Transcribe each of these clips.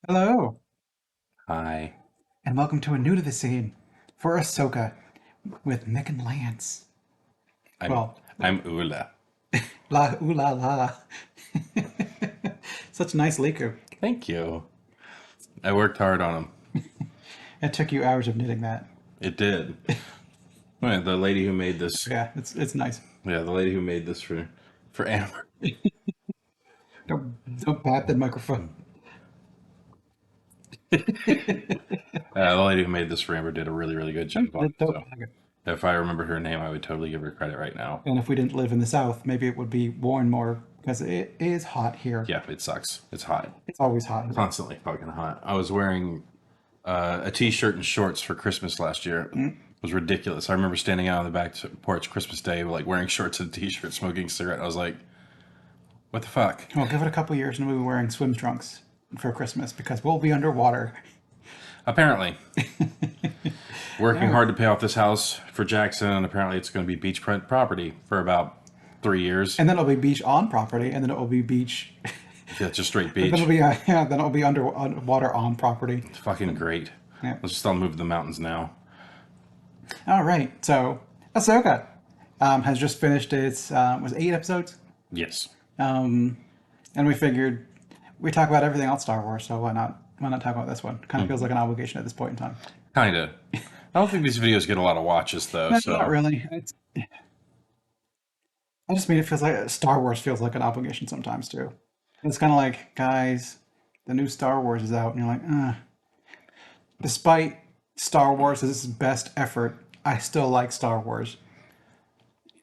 Hello, Hi. and welcome to a new to the scene for Ahsoka with Mick and Lance. I'm Well, I'm Ula. la ooh la la. Such a nice leaker. Thank you. I worked hard on them. It took you hours of knitting that. It did. Yeah, the lady who made this. Yeah, it's nice. Yeah, the lady who made this for Amber. Don't pat the microphone. The lady who made this for Amber did a really good job on it. Don't So pat it. if I remembered her name, I would totally give her credit right now. And if we didn't live in the South, maybe it would be worn more because it is hot here. Yeah, it sucks. It's hot. It's always hot here. Constantly fucking hot. I was wearing a t-shirt and shorts for Christmas last year. It was ridiculous. I remember standing out on the back porch Christmas Day, like wearing shorts and a t-shirt, smoking a cigarette. I was like, "What the fuck?" Well, give it a couple years and we'll be wearing swim trunks for Christmas because we'll be underwater. Apparently, working Yeah. hard to pay off this house for Jackson, and apparently it's going to be beachfront property for about 3 years. And then it'll be beach on property, and then it will be beach. Yeah, just straight Then it'll beach. be yeah, then it'll be underwater on property. It's fucking great. Yeah. Let's just all move to the mountains now. All right. So Ahsoka has just finished its was 8 episodes, Yes. and we figured we talk about everything else Star Wars, so why not talk about this one? Kind of feels like an obligation at this point in time. Kinda. I don't think these videos get a lot of watches though, No, not so really. I just mean it feels like Star Wars feels like an obligation sometimes too. It's kind of like, guys, the new Star Wars is out, and you're like, despite Star Wars' best effort, I still like Star Wars.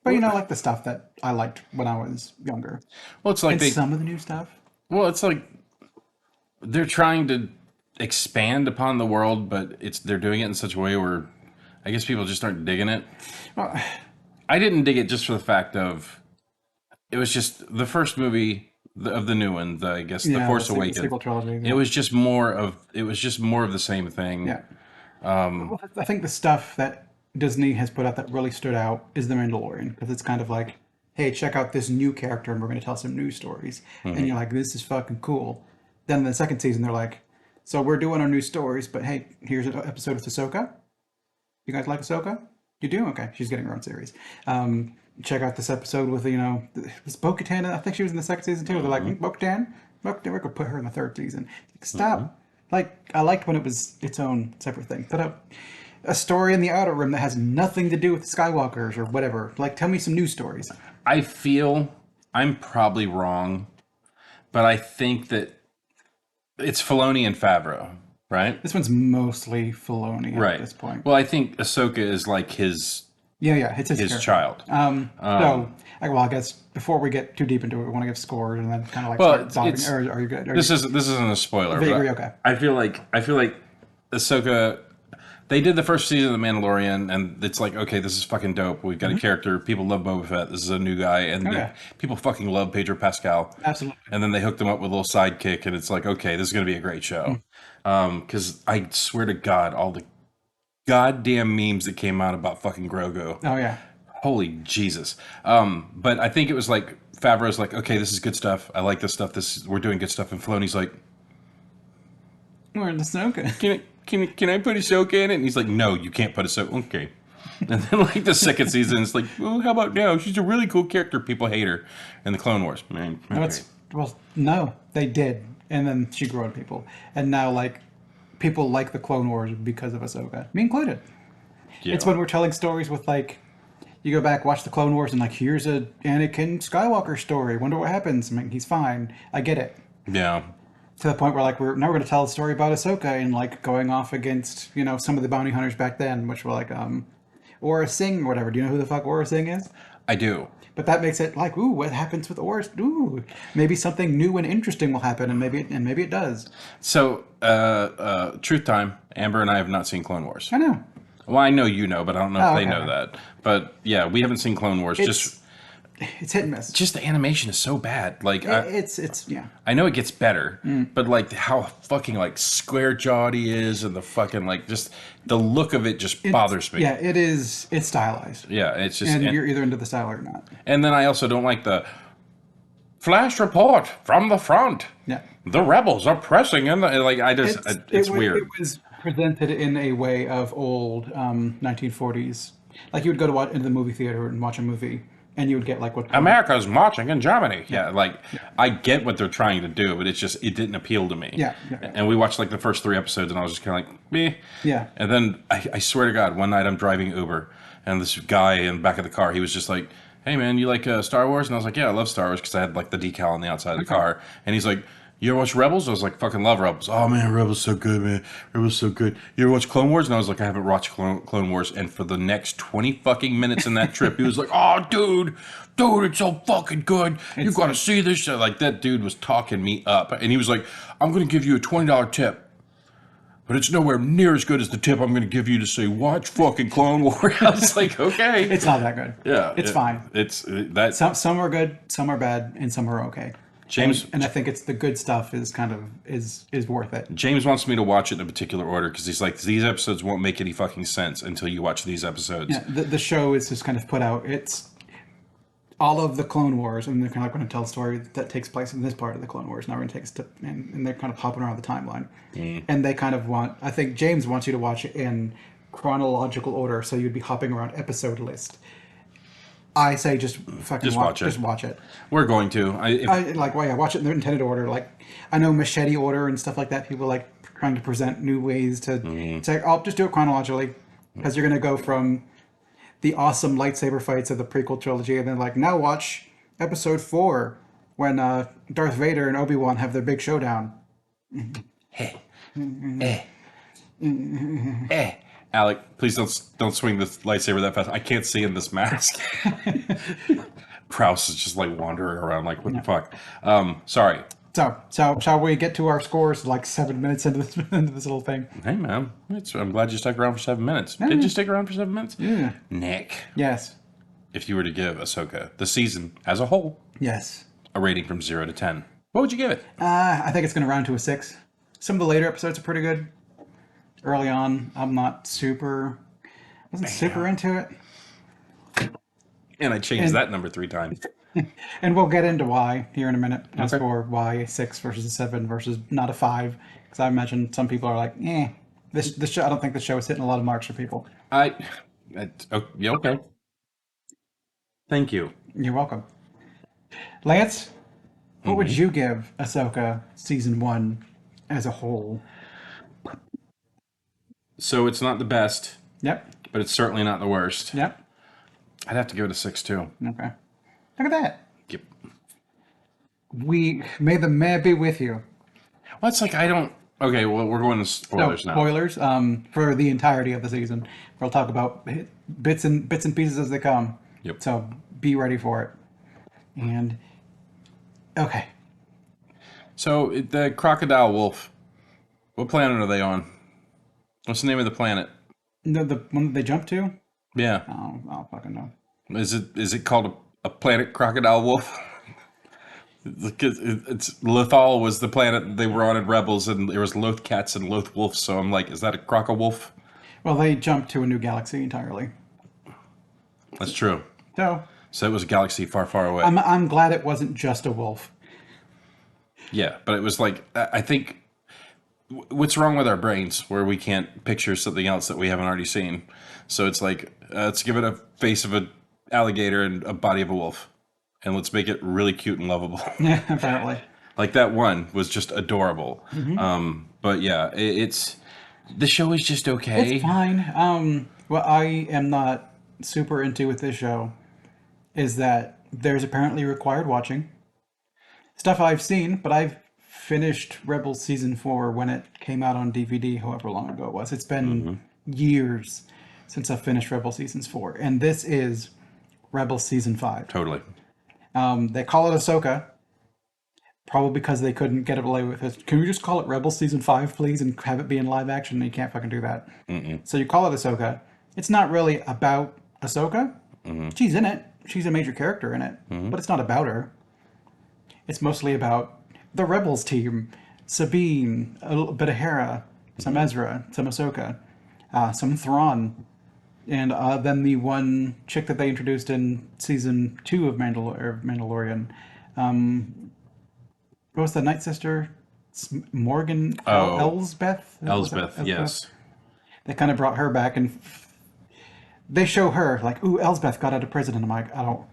But like the stuff that I liked when I was younger. well it's like And they some of the new stuff. well it's like they're trying to expand upon the world, but they're doing it in such a way where I guess people just aren't digging it. Well, I didn't dig it just for the fact of it was just the first movie of the new one, I guess, The yeah, the Force Awakens. sequel trilogy. It Yeah. was just more of the same thing. Yeah. Well, I think the stuff that Disney has put out that really stood out is The Mandalorian, because it's kind of like, hey, check out this new character and we're going to tell some new stories. And you're like, this is fucking cool. Then in the second season, they're like, so we're doing our new stories, but hey, here's an episode with Ahsoka. You guys like Ahsoka? You do? Okay, she's getting her own series. Check out this episode with, was Bo-Katan, I think she was in the second season too. They're like, Bo-Katan? Bo-Katan, we could put her in the third season. Like, stop. Like, I liked when it was its own separate thing. Put up a story in the Outer Rim that has nothing to do with Skywalkers or whatever. Like, tell me some new stories. I feel I'm probably wrong, but I think that it's Filoni and Favreau, right? This one's mostly Filoni at Right. this point. Well, I think Ahsoka is like his Yeah, it's his his character. child. I guess before we get too deep into it, we want to give scores and then kind of like Well, start diving. it's Or are you good? this isn't a spoiler, Vaguely but okay. I feel like Ahsoka. They did the first season of The Mandalorian, and it's like, okay, this is fucking dope. We've got a character. People love Boba Fett. This is a new guy, and Okay. people fucking love Pedro Pascal. Absolutely. And then they hooked him up with a little sidekick, and it's like, okay, this is going to be a great show. Because I swear to God, all the goddamn memes that came out about fucking Grogu. Oh yeah. Holy Jesus. But I think it was like Favreau's like, okay, this is good stuff. I like this stuff. We're doing good stuff. And Filoni's like, We're in the Ahsoka. can I put Ahsoka in it? And he's like, no, you can't put Ahsoka. Okay. And then like the second season, it's like, well, how about now? She's a really cool character. People hate her in the Clone Wars. Man, No, okay. no, they did, and then she grew on people, and now like people like the Clone Wars because of Ahsoka, me included. Yeah. It's when we're telling stories with like, you go back, watch the Clone Wars, and like, here's a Anakin Skywalker story. Wonder what happens. I mean, he's fine. I get it. Yeah. To the point where like we're going to tell a story about Ahsoka and like going off against some of the bounty hunters back then, which were like Aura Singh or whatever. Do you know who the fuck Aura Singh is? I do. But that makes it like, ooh, what happens with Aura? Ooh, maybe something new and interesting will happen, and maybe it does. So, truth time. Amber and I have not seen Clone Wars. I know. Well, I know you know, but I don't know if Oh, they okay. know that. But yeah, we haven't seen Clone Wars. It's hit and miss. Just the animation is so bad. Like It's yeah. I know it gets better, but like how fucking like square jawed he is, and the fucking like just the look of it just bothers me. Yeah, it is. It's stylized, Yeah, it's just and you're either into the style or not. and then I also don't like the Flash report from the front. Yeah. The rebels are pressing in the like. It's It weird. was presented in a way of old 1940s. Like you would go to watch into the movie theater and watch a movie, and you would get like what kind of America's marching in Germany. yeah, Yeah, like I get what they're trying to do, but it didn't appeal to me. yeah, And we watched like the first 3 episodes, and I was just kind of like, meh. yeah. And then I swear to God, one night I'm driving Uber, and this guy in the back of the car, he was just like, "Hey man, you like Star Wars?" And I was like, "Yeah, I love Star Wars," because I had like the decal on the outside of the car. And he's like, "You ever watch Rebels?" I was like, "Fucking love Rebels." Oh man, Rebels so good, man. Rebels so good. You ever watch Clone Wars? And I was like, "I haven't watched Clone Wars." And for the next 20 fucking minutes in that trip, he was like, "Oh, dude, it's so fucking good. You gotta see this shit." Like that dude was talking me up, and he was like, "I'm gonna give you a $20 tip." But it's nowhere near as good as the tip I'm going to give you to say, watch fucking Clone Wars. I was like, okay. It's not that good. Yeah. It's fine. It's that. Some are good, some are bad, and some are okay. James And I think it's the good stuff is kind of is worth it. James wants me to watch it in a particular order because he's like, these episodes won't make any fucking sense until you watch these episodes. Yeah, the show is just kind of put out. It's all of the Clone Wars, and they're kind of going to tell a story that takes place in this part of the Clone Wars. Now we're going to take a step, and they're kind of hopping around the timeline. And they kind of want, I think James wants you to watch it in chronological order, so you'd be hopping around episode list. I say just fucking Just watch it. Just watch it. We're going to. Watch it in the intended order. Like, I know machete order and stuff like that. People like trying to present new ways to say, "I'll just do it chronologically," because you're going to go from the awesome lightsaber fights of the prequel trilogy, and then like now watch episode 4 when Darth Vader and Obi-Wan have their big showdown. Alec, please don't swing this lightsaber that fast. I can't see in this mask. Prouse is just like wandering around like, what the fuck? Sorry. So shall we get to our scores like 7 minutes into this little thing? Hey man, I'm glad you stuck around for 7 minutes. Did you stick around for 7 minutes? Yeah. Nick, Yes. if you were to give Ahsoka the season as a whole Yes. a rating from 0 to 10, what would you give it? I think it's going to round to a 6. Some of the later episodes are pretty good. Early on, I'm not wasn't super into it. And I changed that number 3 times. And we'll get into why here in a minute. As for why a 6 versus a 7 versus not a 5. Because I imagine some people are like, this show, I don't think the show is hitting a lot of marks for people. Oh, yeah, okay. Thank you. You're welcome. Lance, what would you give Ahsoka season 1 as a whole? So it's not the best, Yep. but it's certainly not the worst. Yep. I'd have to give it a 6 too. Okay. Look at that. Yep. May the may be with you. Well, it's like I don't. Okay, well, we're going to spoilers now. Spoilers. For the entirety of the season, we'll talk about bits and pieces as they come. Yep. So be ready for it. And okay, So the crocodile wolf. What planet are they on? What's the name of the planet? the one that they jump to. Yeah. I don't fucking know. Is it called a planet crocodile wolf? It's Lothal was the planet they were on in Rebels, and there was Loth cats and Loth wolves. So I'm like, is that a croco wolf? Well, they jumped to a new galaxy entirely. That's true. So it was a galaxy far, far away. I'm glad it wasn't just a wolf. Yeah, but it was like I think what's wrong with our brains where we can't picture something else that we haven't already seen. So it's like let's give it a face of an alligator and a body of a wolf, and let's make it really cute and lovable. Yeah, apparently. Like that one was just adorable. But yeah, it's the show is just okay. It's fine. What I am not super into with this show is that there's apparently required watching. Stuff I've seen, but I've finished Rebels season 4 when it came out on DVD, however long ago it was. It's been years since I finished Rebels seasons 4, and this is Rebels season 5. Totally. They call it Ahsoka, probably because they couldn't get away with it. Can we just call it Rebels season 5, please, and have it be in live action? And you can't fucking do that. So you call it Ahsoka. It's not really about Ahsoka. She's in it. She's a major character in it, but it's not about her. It's mostly about the Rebels team, Sabine, a little bit of Hera, some Ezra, some Ahsoka, some Thrawn, and then the one chick that they introduced in season 2 of Mandalorian, What was the Night Sister? Morgan Oh, Elsbeth? Was it Elsbeth, Elsbeth? yes. They kind of brought her back, and they show her like, "Ooh, Elsbeth got out of prison," and I'm like, I don't.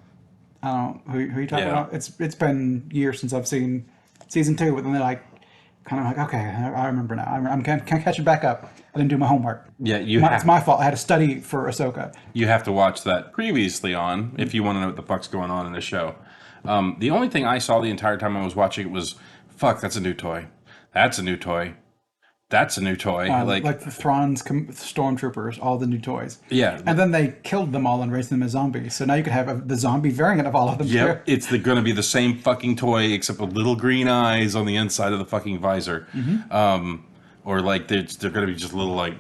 Who are you talking Yeah. about? It's been years since I've seen season two, but then they're like, kind of like, okay, I remember now. I'm catching back up. I didn't do my homework. Yeah, It's my fault. I had to study for Ahsoka. you have to watch that previously on if you want to know what the fuck's going on in the show. The only thing I saw the entire time I was watching it was, fuck, that's a new toy. That's a new toy. That's a new toy. Like the Thrawn's stormtroopers, all the new toys. Yeah, And then they killed them all and raised them as zombies. So now you could have the zombie variant of all of them yep. too. It's going to be the same fucking toy except with little green eyes on the inside of the fucking visor. Or like they're going to be just little like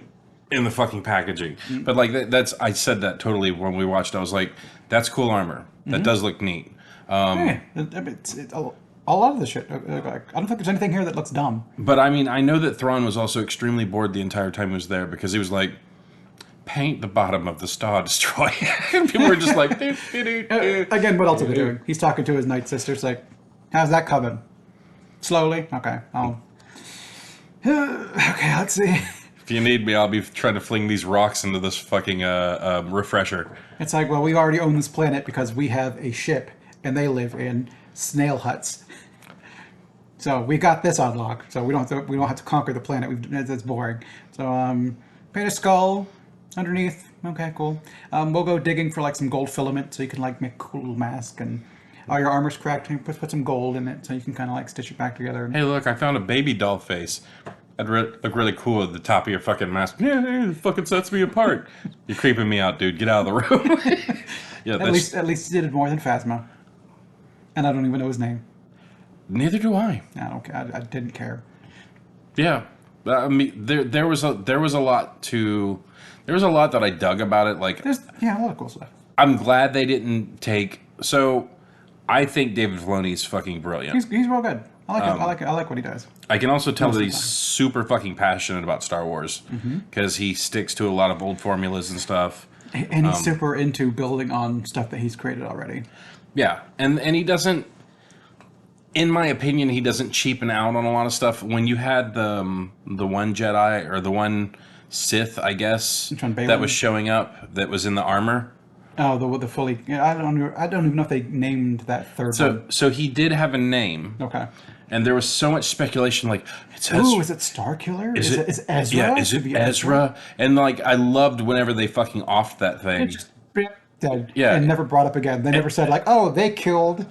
in the fucking packaging. But like that's I said that totally when we watched. I was like, that's cool armor. That does look neat. Yeah, a lot of the shit. Like, I don't think there's anything here that looks dumb. But I mean, I know that Thrawn was also extremely bored the entire time he was there because he was like, paint the bottom of the Star Destroyer. And people were just like, doo, doo, doo, doo. Again, what else are they doing? He's talking to his night sisters like, how's that coming? Slowly? Okay. Okay, let's see. If you need me, I'll be trying to fling these rocks into this fucking refresher. It's like, well, we already own this planet because we have a ship and they live in snail huts. So we got this on lock. So we don't have to conquer the planet. That's boring. So paint a skull underneath. Okay, cool. We'll go digging for like some gold filament so you can like make a cool mask, and all your armor's cracked. You put some gold in it so you can kind of like stitch it back together. Hey, look, I found a baby doll face. That'd look really cool at the top of your fucking mask. Yeah, it fucking sets me apart. You're creeping me out, dude. Get out of the room. Yeah, At least he did more than Phasma, and I don't even know his name. neither do I. I don't care. I didn't care. Yeah, I mean, there was a lot to, there was a lot that I dug about it. Like, There's a lot of cool stuff. I'm glad they didn't take. So, I think David Filoni's fucking brilliant. He's real good. I like what he does. I can also tell that he's super fucking passionate about Star Wars because he sticks to a lot of old formulas and stuff. And he's super into building on stuff that he's created already. Yeah, and he doesn't. In my opinion, he doesn't cheapen out on a lot of stuff. When you had the one Jedi or the one Sith, I guess, that was showing up, that was in the armor. Oh, the fully. I don't even know if they named that third one. So he did have a name. Okay. And there was so much speculation, like it's Ezra. Ooh, is it Starkiller? Is Ezra? Yeah, is it Ezra? And like, I loved whenever they fucking offed that thing. It just dead. Yeah. And never brought up again. They never said like, oh, they killed.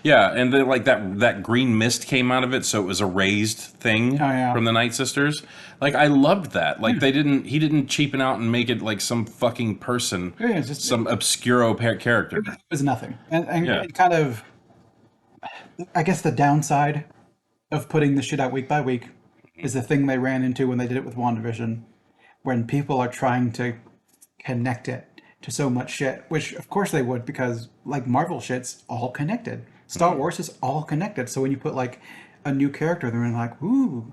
Yeah, and then like that green mist came out of it, so it was a raised thing from the Night Sisters. Like, I loved that. Like, he didn't cheapen out and make it like some fucking person, It's just some obscuro character. it was nothing. And it kind of, I guess the downside of putting this shit out week by week is the thing they ran into when they did it with WandaVision, when people are trying to connect it to so much shit, which of course they would, because like Marvel shit's all connected. Star Wars is all connected. So when you put like a new character, they're like, ooh,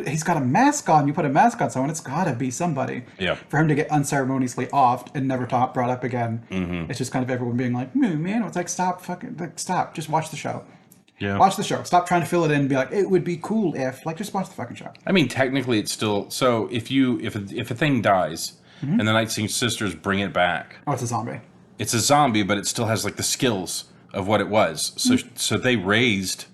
he's got a mask on. You put a mask on someone, it's gotta be somebody. Yeah. For him to get unceremoniously offed and never brought up again, it's just kind of everyone being like, man, it's like, stop, just watch the show. Yeah. Watch the show. Stop trying to fill it in and be like, it would be cool if, like, just watch the fucking show. I mean, technically, it's still so. If a thing dies and the Night Sisters bring it back, Oh, it's a zombie. it's a zombie, but it still has like the skills of what it was. So they raised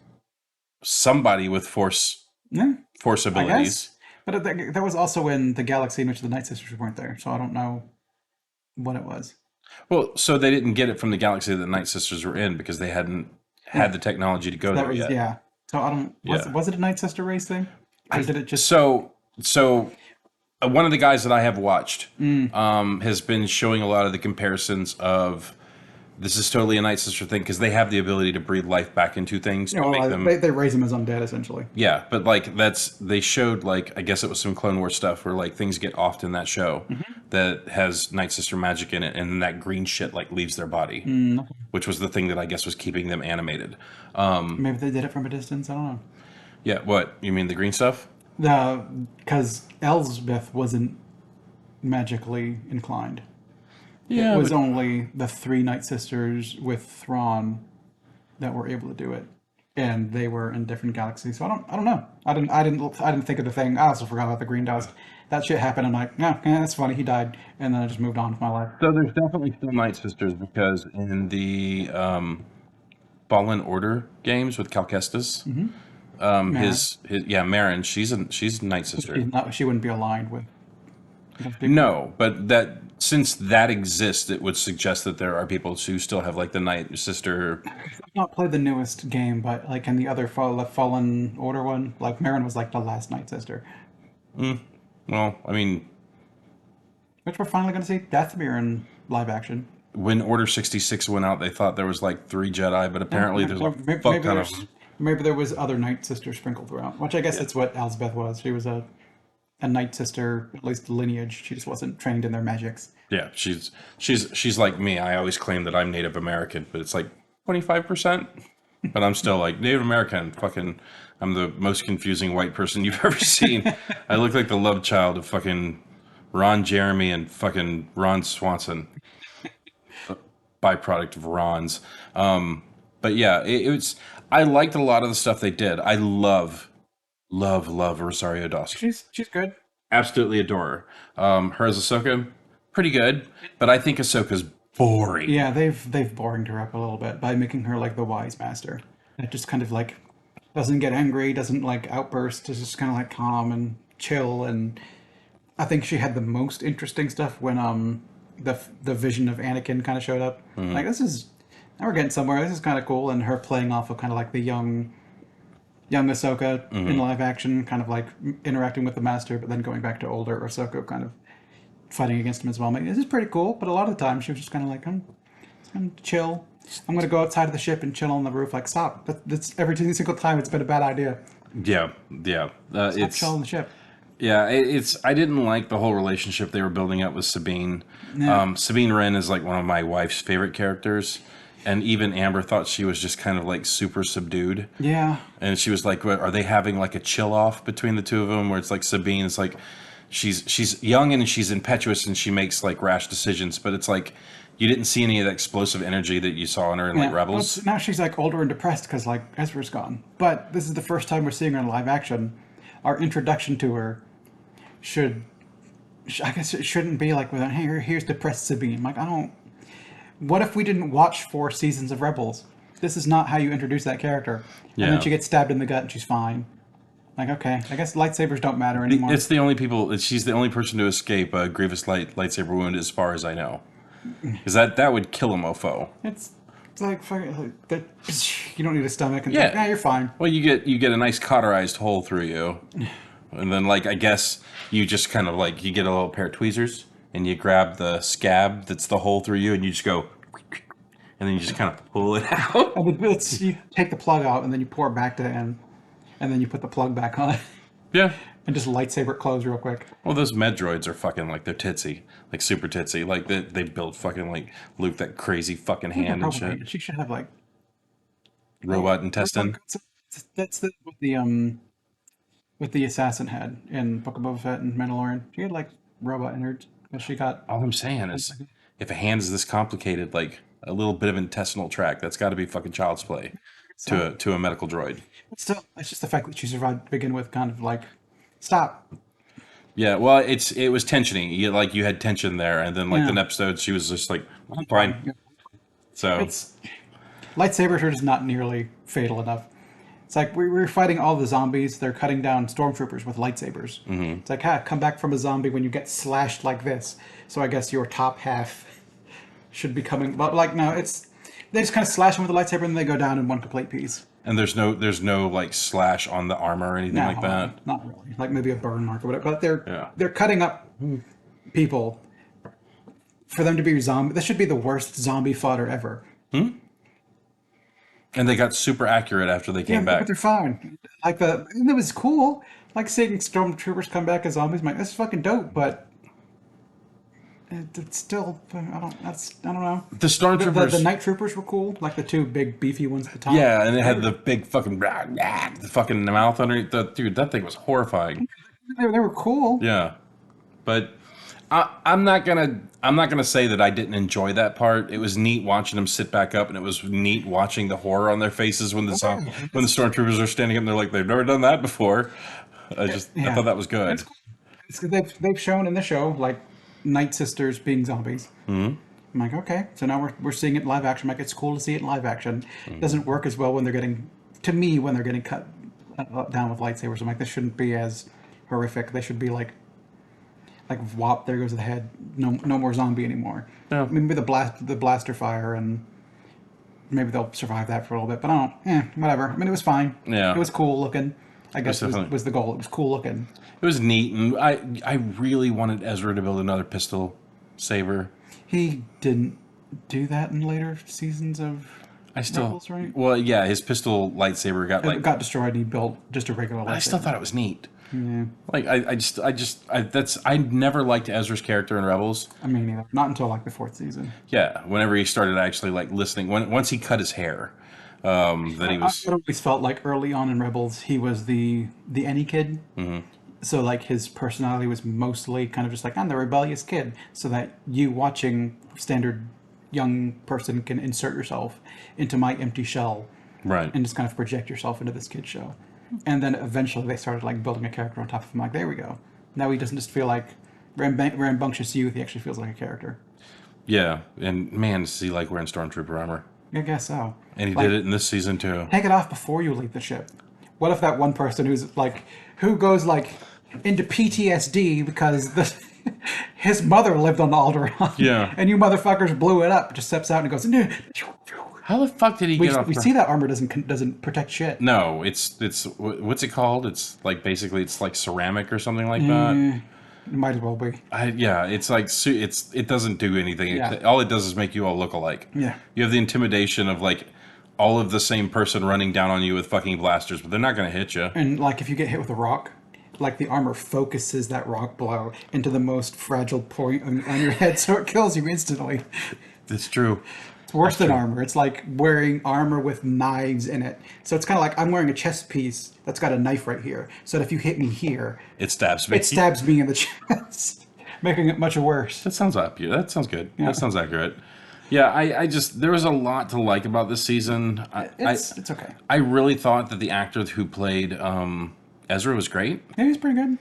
somebody with force Yeah, I abilities. guess. But that was also in the galaxy in which the Night Sisters weren't there, so I don't know what it was. Well, so they didn't get it from the galaxy that the Night Sisters were in because they hadn't had the technology to go That there was yet. yeah. So I don't. Was it a Night Sister race thing, or did it just? So one of the guys that I have watched has been showing a lot of the comparisons of this is totally a Night Sister thing because they have the ability to breathe life back into things to make them. They raise them as undead essentially. Yeah, but like they showed like I guess it was some Clone Wars stuff where like things get offed in that show that has Night Sister magic in it, and then that green shit like leaves their body, which was the thing that I guess was keeping them animated. Maybe they did it from a distance. I don't know. Yeah, what you mean the green stuff? Because Elsbeth wasn't magically inclined. Yeah, It was only the three Night Sisters with Thrawn that were able to do it, and they were in different galaxies. So I don't know. I didn't think of the thing. I also forgot about the green dust. That shit happened. I'm like, no, yeah, that's funny. He died, and then I just moved on with my life. So there's definitely still Night Sisters because in the Fallen Order games with Cal Kestis, Marin, his yeah, Marin, she's a Night Sister. she's not. She wouldn't be aligned with those people. No, but that since that exists, it would suggest that there are people who still have like the Night Sister. I've not played the newest game, but like in the other Fallen Order one, like Marin was like the last Night Sister, Well, I mean, which we're finally going to see Dathomir in live action. when Order 66 went out, they thought there was like 3 Jedi, but Yeah, apparently there's a maybe, fuck ton of them. maybe there was other Night Sisters sprinkled throughout, which I guess that's what Elsbeth was. She was a Night Sister, at least lineage. She just wasn't trained in their magics. Yeah, she's like me. I always claim that I'm Native American, but it's like 25%. But I'm still like Native American. Fucking, I'm the most confusing white person you've ever seen. I look like the love child of fucking Ron Jeremy and fucking Ron Swanson, byproduct of Ron's. But yeah, it was. I liked a lot of the stuff they did. I love Rosario Dawson. She's good. Absolutely adore her. Her as Ahsoka, pretty good. But I think Ahsoka's boring. Yeah, they've boringed her up a little bit by making her like the wise master. That just kind of like doesn't get angry, doesn't like outburst, is just kind of like calm and chill. And I think she had the most interesting stuff when the vision of Anakin kind of showed up. Like this is now we're getting somewhere. This is kind of cool, and her playing off of kind of like the young Ahsoka in live action, kind of like interacting with the master, but then going back to older Ahsoka, kind of fighting against him as well. Like, this is pretty cool, but a lot of the time she was just kind of like, I'm just gonna chill. I'm gonna go outside of the ship and chill on the roof. Like, stop. That's every single time it's been a bad idea. Yeah, yeah. Stop It's chill on the ship. yeah. It's. I didn't like the whole relationship they were building up with Sabine. Yeah. Sabine Wren is like one of my wife's favorite characters, and even Amber thought she was just kind of like super subdued. Yeah. And she was like, what, are they having like a chill off between the two of them where it's like Sabine is like she's young and she's impetuous and she makes like rash decisions, but it's like you didn't see any of the explosive energy that you saw in her in like Yeah. Rebels. Now she's like older and depressed because like Ezra's gone. But this is the first time we're seeing her in live action. Our introduction to her should, I guess it shouldn't be like, with hey, here's depressed Sabine. Like I don't. What if we didn't watch 4 seasons of Rebels? This is not how you introduce that character. And Yeah. then she gets stabbed in the gut and she's fine. Like, okay, I guess lightsabers don't matter anymore. It's the only people. She's the only person to escape a grievous lightsaber wound, as far as I know, because that would kill a mofo. It's like, that, you don't need a stomach. And Yeah. you're fine. Well, you get a nice cauterized hole through you, and then like I guess you just kind of like you get a little pair of tweezers and you grab the scab that's the hole through you, and you just go, and then you just kind of pull it out. And you take the plug out and then you pour it back to the end. And then you put the plug back on Yeah. and just lightsaber it close real quick. Well, those med droids are fucking like they're titsy, like super titsy. Like they built fucking like Luke that crazy fucking hand and shit. She should have like Robot intestine. that's with the assassin head in Book of Boba Fett and Mandalorian. She had like robot innards, but she got All I'm saying is, if a hand is this complicated, like a little bit of intestinal tract, that's got to be fucking child's play to a medical droid. but still. It's just the fact that she survived to begin with. Kind of like stop. Yeah, well, it was tensioning. You had tension there, and then like the Yeah. episode, she was just like, I'm fine. So It's lightsabers are just not nearly fatal enough. It's like we're fighting all the zombies. They're cutting down stormtroopers with lightsabers. Mm-hmm. It's like, come back from a zombie when you get slashed like this. So I guess your top half should be coming. But like, no, they just kind of slash them with a lightsaber and they go down in one complete piece. and there's no like slash on the armor or anything No, like that. not really. Like maybe a burn mark or whatever. But Yeah. they're cutting up people for them to be zombie. This should be the worst zombie fodder ever. And they got super accurate after they came But back. they're fine. Like and it was cool. Like seeing stormtroopers come back as zombies. I'm like, that's fucking dope. But it's still, I don't know. The stormtroopers. The night troopers were cool. Like the two big beefy ones at the top. Yeah, and it had the big fucking the fucking mouth underneath. Dude, that thing was horrifying. They were cool. Yeah, but I'm not gonna say that I didn't enjoy that part. It was neat watching them sit back up, and it was neat watching the horror on their faces when when the stormtroopers are standing up and they're like, they've never done that before. I Yeah, thought that was it's good. cool. They've shown in the show like Night Sisters being zombies. I'm like, okay, so now we're seeing it in live action. I'm like, it's cool to see it in live action. It doesn't work as well when they're getting, to me, when they're getting cut down with lightsabers. I'm like, this shouldn't be as horrific. They should be like whop, there goes the head. No more zombie anymore. Yeah. Maybe the blaster fire, and maybe they'll survive that for a little bit. But I don't. Whatever. I mean, it was fine. Yeah. It was cool looking. I guess definitely was the goal. It was cool looking. it was neat, and I really wanted Ezra to build another pistol saber. He didn't do that in later seasons of I still Rebels, right? well, yeah, his pistol lightsaber got It got destroyed and he built just a regular I still lightsaber. thought it was neat. Like I never liked Ezra's character in Rebels. I mean, neither. Not until like the fourth season. Yeah, whenever he started actually like listening, once he cut his hair, that he was. I always felt like early on in Rebels, he was the any kid. So like his personality was mostly kind of just like, I'm the rebellious kid, so that you watching standard young person can insert yourself into my empty shell Right. and just kind of project yourself into this kid show. And then eventually they started like building a character on top of him. Like, there we go. Now he doesn't just feel like rambunctious youth. He actually feels like a character. Yeah, and man, does he like wearing stormtrooper armor? I guess so. And he Like, did it in this season too. take it off before you leave the ship. What if that one person who goes like into PTSD because his mother lived on Alderaan, Yeah. and you motherfuckers blew it up, just steps out and goes, no. How the fuck did he get off? We see that armor doesn't protect shit. No, it's what's it called? It's like basically it's like ceramic or something like that. It might as well be. Yeah, it's like it doesn't do anything. Yeah. All it does is make you all look alike. Yeah. You have the intimidation of like all of the same person running down on you with fucking blasters, but they're not going to hit you. And like if you get hit with a rock, like the armor focuses that rock blow into the most fragile point on your head, so it kills you instantly. It's true. It's worse than armor. It's like wearing armor with knives in it. So it's kind of like I'm wearing a chest piece that's got a knife right here. So that if you hit me here, It stabs me. it stabs me in the chest, making it much worse. That sounds accurate. That sounds good. Yeah. That sounds accurate. Yeah, I just there was a lot to like about this season. It's okay. I really thought that the actor who played Ezra was great. Yeah, he's pretty good.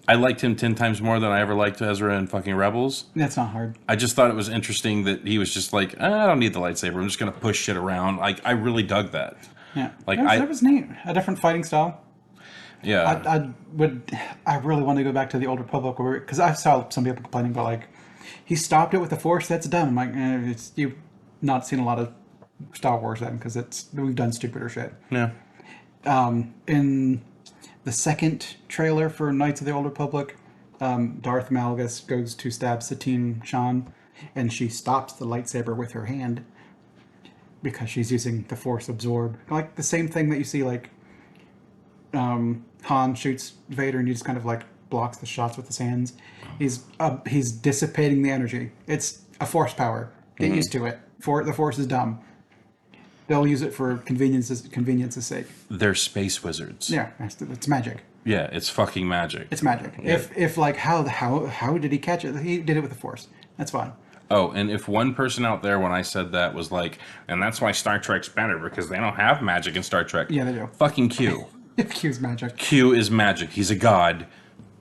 I liked him 10 times more than I ever liked Ezra in fucking Rebels. That's not hard. I just thought it was interesting that he was just like, I don't need the lightsaber. I'm just gonna push shit around. Like I really dug that. Yeah, Like, that was neat. A different fighting style. Yeah. I really want to go back to the Old Republic because I saw some people complaining about like he stopped it with the Force. That's dumb. I'm like, you've not seen a lot of Star Wars then because we've done stupider shit. Yeah. In the second trailer for Knights of the Old Republic, Darth Malgus goes to stab Satine Shan, and she stops the lightsaber with her hand because she's using the Force absorb. Like the same thing that you see like Han shoots Vader and he just kind of like blocks the shots with his hands. He's dissipating the energy. It's a Force power. Get used to it. The Force is dumb. They'll use it for convenience's sake. They're space wizards. Yeah, it's magic. Yeah, it's fucking magic. It's magic. Yeah. If like how did he catch it? He did it with the Force. That's fine. Oh, and if one person out there when I said that was like, and that's why Star Trek's better because they don't have magic in Star Trek. Yeah, they do. Fucking Q. Q's magic. Q is magic. He's a god.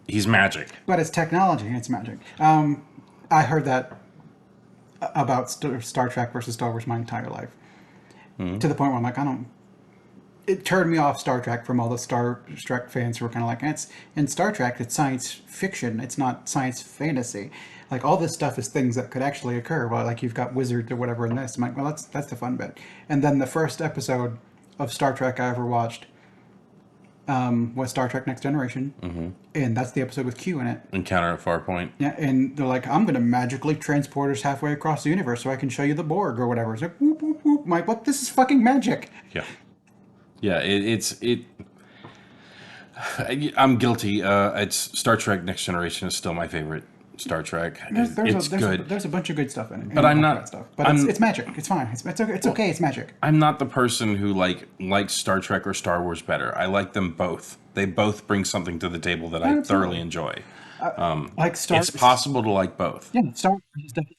He's magic. But it's technology. It's magic. I heard that about Star Trek versus Star Wars my entire life. To the point where I'm like, it turned me off Star Trek from all the Star Trek fans who were kind of like, in Star Trek, it's science fiction. It's not science fantasy. Like all this stuff is things that could actually occur. Well, like you've got wizards or whatever in this. I'm like, well, that's the fun bit. And then the first episode of Star Trek I ever watched was Star Trek Next Generation, and that's the episode with Q in it. Encounter at Farpoint. Yeah, and they're like, I'm going to magically transport us halfway across the universe so I can show you the Borg or whatever. It's like, whoop, whoop, whoop. I'm like, what? This is fucking magic. Yeah. Yeah, I'm guilty. It's Star Trek Next Generation is still my favorite Star Trek. It's good. There's a bunch of good stuff in it. But I'm not- Stuff. But it's magic. It's fine. It's okay. It's okay. It's magic. I'm not the person who likes Star Trek or Star Wars better. I like them both. They both bring something to the table that I thoroughly enjoy. Like Star, It's possible to like both. yeah, Star Wars is definitely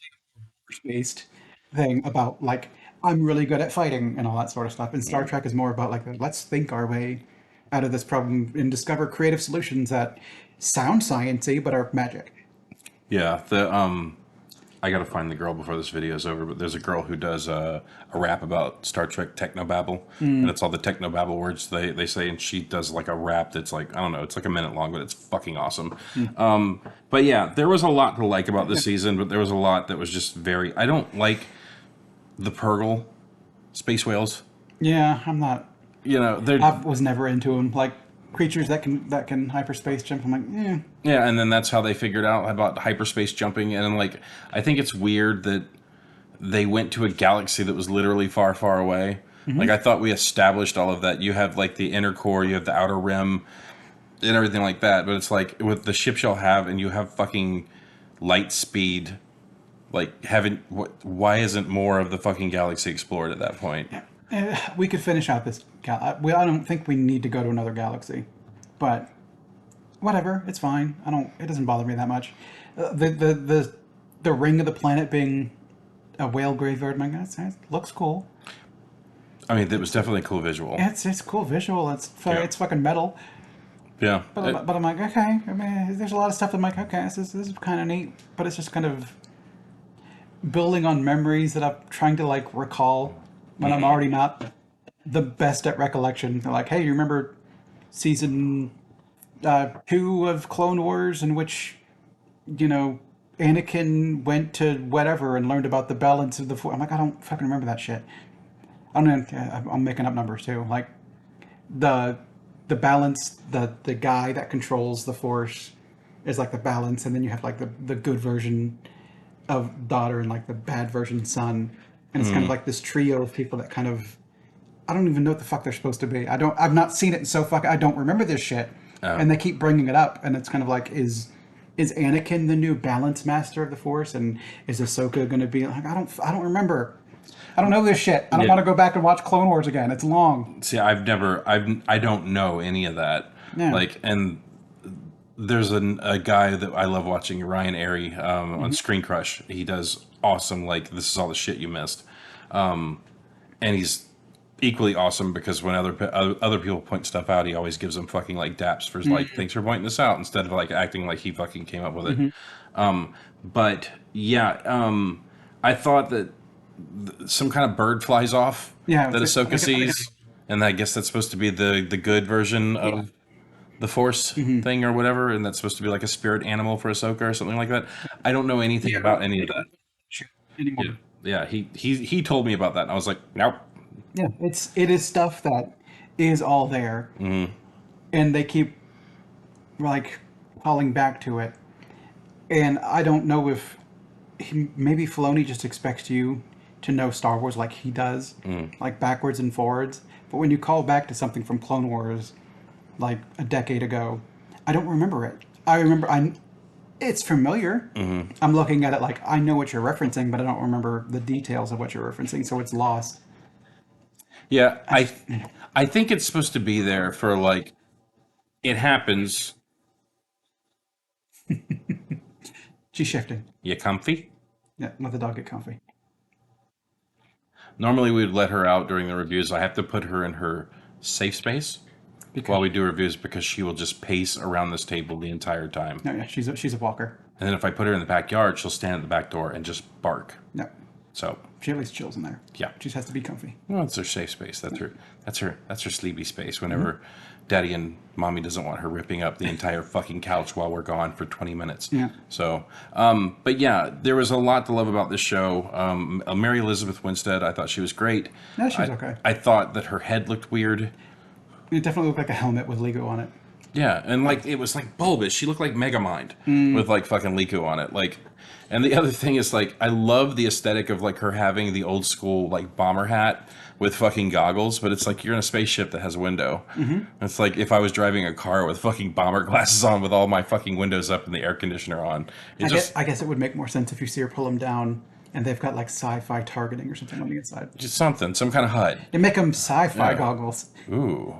a based thing about like I'm really good at fighting and all that sort of stuff. And Star Trek is more about like let's think our way out of this problem and discover creative solutions that sound sciencey but are magic. Yeah, I gotta find the girl before this video is over, but there's a girl who does a rap about Star Trek technobabble, and it's all the technobabble words they say, and she does like a rap that's like, I don't know, it's like a minute long, but it's fucking awesome. But yeah, there was a lot to like about this season, but there was a lot that was just very. I don't like the Purgle space whales. Yeah, I'm not. You know, they're I was never into them. Like creatures that can hyperspace jump. I'm like, yeah, yeah, and then that's how they figured out about hyperspace jumping, and then like I think it's weird that they went to a galaxy that was literally far, far away. Like I thought we established all of that. You have like the inner core, you have the outer rim, and everything like that. But it's like with the ships you'll have, and you have fucking light speed. Like, haven't why isn't more of the fucking galaxy explored at that point? we could finish out this. I don't think we need to go to another galaxy, but whatever, it's fine. I don't. It doesn't bother me that much. The ring of the planet being a whale graveyard. My God, it looks cool. I mean, it was definitely a cool visual. It's cool visual. Yeah. It's fucking metal. Yeah, But I'm like, okay. I mean, there's a lot of stuff that I'm like, okay, this is kind of neat. But it's just kind of building on memories that I'm trying to like recall when I'm already not the best at recollection. They're like, hey, you remember season 2 of Clone Wars in which Anakin went to whatever and learned about the balance of the Force. I'm like, I don't fucking remember that shit. I don't know. I'm making up numbers too. Like the balance, the guy that controls the Force is like the balance, and then you have like the good version of daughter and like the bad version son, and it's kind of like this trio of people that kind of I don't even know what the fuck they're supposed to be. I've not seen it, and so fuck I don't remember this shit. And they keep bringing it up, and it's kind of like is Anakin the new balance master of the Force, and is Ahsoka going to be like I don't remember. I don't know this shit. I don't want to go back and watch Clone Wars again. It's long. See, I don't know any of that. Yeah. Like, and there's a guy that I love watching, Ryan Airy, on Screen Crush. He does awesome, like, this is all the shit you missed. And he's equally awesome because when other people point stuff out, he always gives them fucking, like, daps for, like, thanks for pointing this out, instead of, like, acting like he fucking came up with it. But, yeah, I thought that some kind of bird flies off Yeah, that Ahsoka sees, and I guess that's supposed to be the good version of the Force thing or whatever, and that's supposed to be like a spirit animal for Ahsoka or something like that. I don't know anything about any of that. anymore. Yeah, he told me about that, and I was like, nope. Yeah, it is stuff that is all there, and they keep like calling back to it. And I don't know if maybe Filoni just expects you to know Star Wars like he does, like backwards and forwards. But when you call back to something from Clone Wars, like a decade ago, I don't remember it. I remember it's familiar. I'm looking at it like I know what you're referencing, but I don't remember the details of what you're referencing, so it's lost. Yeah, I think it's supposed to be there for like it happens. She's shifting. You comfy? Yeah, let the dog get comfy. Normally we would let her out during the reviews. I have to put her in her safe space while we do reviews because she will just pace around this table the entire time. No, yeah, she's a walker. And then if I put her in the backyard, she'll stand at the back door and just bark. No, So she at least chills in there. yeah, She just has to be comfy. well, it's her safe space. That's her sleepy space. Whenever Daddy and Mommy doesn't want her ripping up the entire fucking couch while we're gone for 20 minutes. Yeah. So, but yeah, there was a lot to love about this show. Mary Elizabeth Winstead, I thought she was great. No, she was okay. I thought that her head looked weird. It definitely looked like a helmet with Lego on it. Yeah, and like it was like bulbous. She looked like Megamind with like fucking Liku on it. Like, and the other thing is like I love the aesthetic of like her having the old school like bomber hat with fucking goggles, but it's like you're in a spaceship that has a window. It's like if I was driving a car with fucking bomber glasses on with all my fucking windows up and the air conditioner on. I guess it would make more sense if you see her pull them down and they've got like sci-fi targeting or something on the inside. Just something, some kind of HUD. They make them sci-fi goggles. Ooh.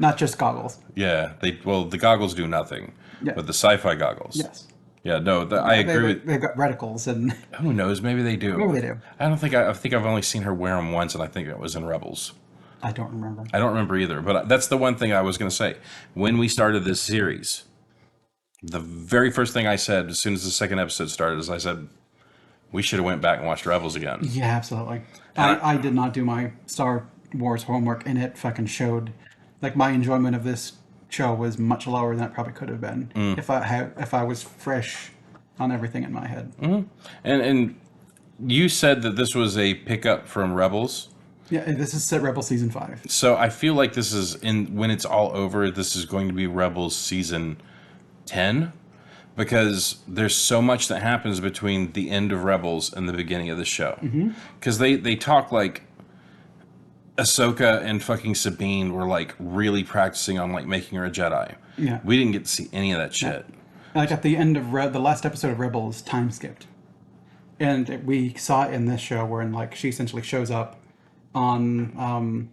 Not just goggles. Yeah, the goggles do nothing, Yeah. but the sci-fi goggles. Yes. Yeah, no, I agree with. They've got reticles and Who knows? Maybe they maybe do. they do. I don't think I think I've only seen her wear them once, and I think it was in Rebels. I don't remember. I don't remember either, but that's the one thing I was going to say. When we started this series, the very first thing I said as soon as the second episode started is I said we should have went back and watched Rebels again. Yeah, absolutely. And I did not do my Star Wars homework, and it fucking showed. Like my enjoyment of this show was much lower than it probably could have been if I was fresh on everything in my head. And you said that this was a pickup from Rebels. Yeah, this is set Rebel season 5. So I feel like this is when it's all over, this is going to be Rebels season 10 because there's so much that happens between the end of Rebels and the beginning of the show. Because they talk like Ahsoka and fucking Sabine were like really practicing on like making her a Jedi. Yeah. We didn't get to see any of that shit. Like at the end of the last episode of Rebels, time skipped, and we saw it in this show where like she essentially shows up on